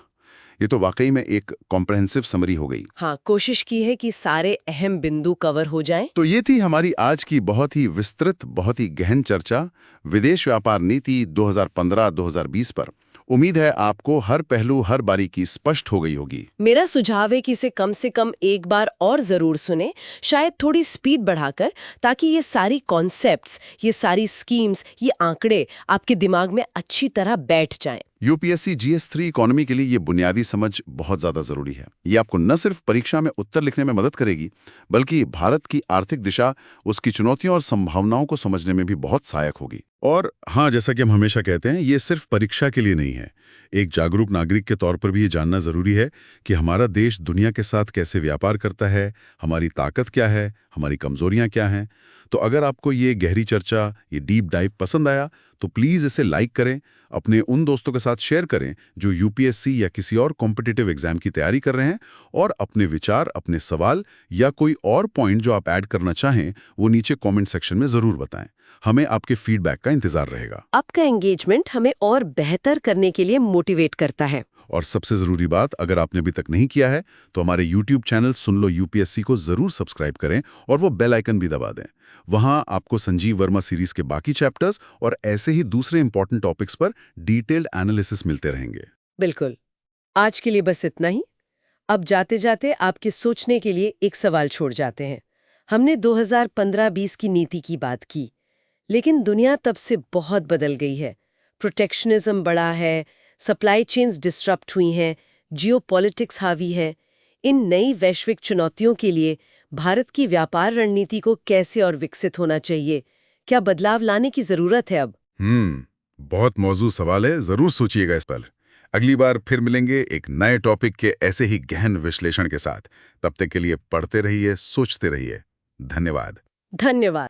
ये तो वाकई में एक कॉम्प्रहेंसिव समरी हो गई। हाँ, कोशिश की है कि सारे अहम बिंदु कवर हो जाएं। तो ये थी हमारी आज की बहुत ही विस्तृत, बहुत ही गहन चर्चा विदेश व्यापार नीति 2015-2020 पर। उम्मीद है आपको हर पहलू, हर बारीकी स्पष्ट हो गई होगी। मेरा सुझाव है कि इसे कम से कम एक बार और जरूर सुने, शायद थोड़ी स्पीड बढ़ाकर, ताकि ये सारी कॉन्सेप्ट्स, ये सारी स्कीम्स, ये आंकड़े आपके दिमाग में अच्छी तरह बैठ जाएं। UPSC GS3 इकोनॉमी के लिए ये बुनियादी समझ बहुत ज्यादा जरूरी है। ये आपको न सिर्फ परीक्षा में उत्तर लिखने में मदद करेगी, बल्कि भारत की आर्थिक दिशा, उसकी चुनौतियों और संभावनाओं को समझने में भी बहुत सहायक होगी। और हाँ, जैसा कि हम हमेशा कहते हैं, ये सिर्फ परीक्षा के लिए नहीं है। एक जागरूक नागरिक के तौर पर भी ये जानना जरूरी है कि हमारा देश दुनिया के साथ कैसे व्यापार करता है, हमारी ताकत क्या है, हमारी कमजोरियां क्या हैं। तो अगर आपको ये गहरी चर्चा, ये डीप डाइव पसंद आया, तो प्लीज़ इसे लाइक करें, अपने उन दोस्तों के साथ शेयर करें जो UPSC या किसी और कॉम्पिटिटिव एग्जाम की तैयारी कर रहे हैं, और अपने विचार, अपने सवाल या कोई और पॉइंट जो आप ऐड करना चाहें, वो नीचे कमेंट सेक्शन में ज़रूर बताएं। हमें आपके फीडबैक का इंतजार रहेगा। आपका एंगेजमेंट हमें और बेहतर करने के लिए मोटिवेट करता है। और सबसे ज़रूरी बात, अगर आपने अभी तक नहीं किया है तो हमारे YouTube चैनल सुन लो UPSC को ज़रूर सब्सक्राइब करें और वो बेल आइकन भी दबा दें। वहाँ आपको संजीव वर्मा सीरीज़ के बाकी चैप्टर्स और ऐसे ही दूसरे इंपॉर्टेंट टॉपिक्स पर डिटेल्ड एनालिसिस मिलते रहेंगे। बिल्कुल। आज के लिए बस इतना ही। अब जाते जाते आपके सोचने के लिए एक सवाल छोड़ जाते हैं। हमने 2015-20 की नीति की बात की, लेकिन दुनिया तब से बहुत बदल गई है। प्रोटेक्शनिज्म बढ़ा है, सप्लाई चेन्स डिस्टरप्ट हुई हैं, जियोपॉलिटिक्स हावी है। इन नई वैश्विक चुनौतियों के लिए भारत की व्यापार रणनीति को कैसे और विकसित होना चाहिए? क्या बदलाव लाने की जरूरत है अब? बहुत मौजूद सवाल है, ज़रूर सोचिएगा इस पर। अगली बार फिर मिलेंगे एक नए टॉपिक के ऐसे ही गहन विश्लेषण के साथ। तब तक के लिए पढ़ते रहिए, सोचते रहिए। धन्यवाद। धन्यवाद।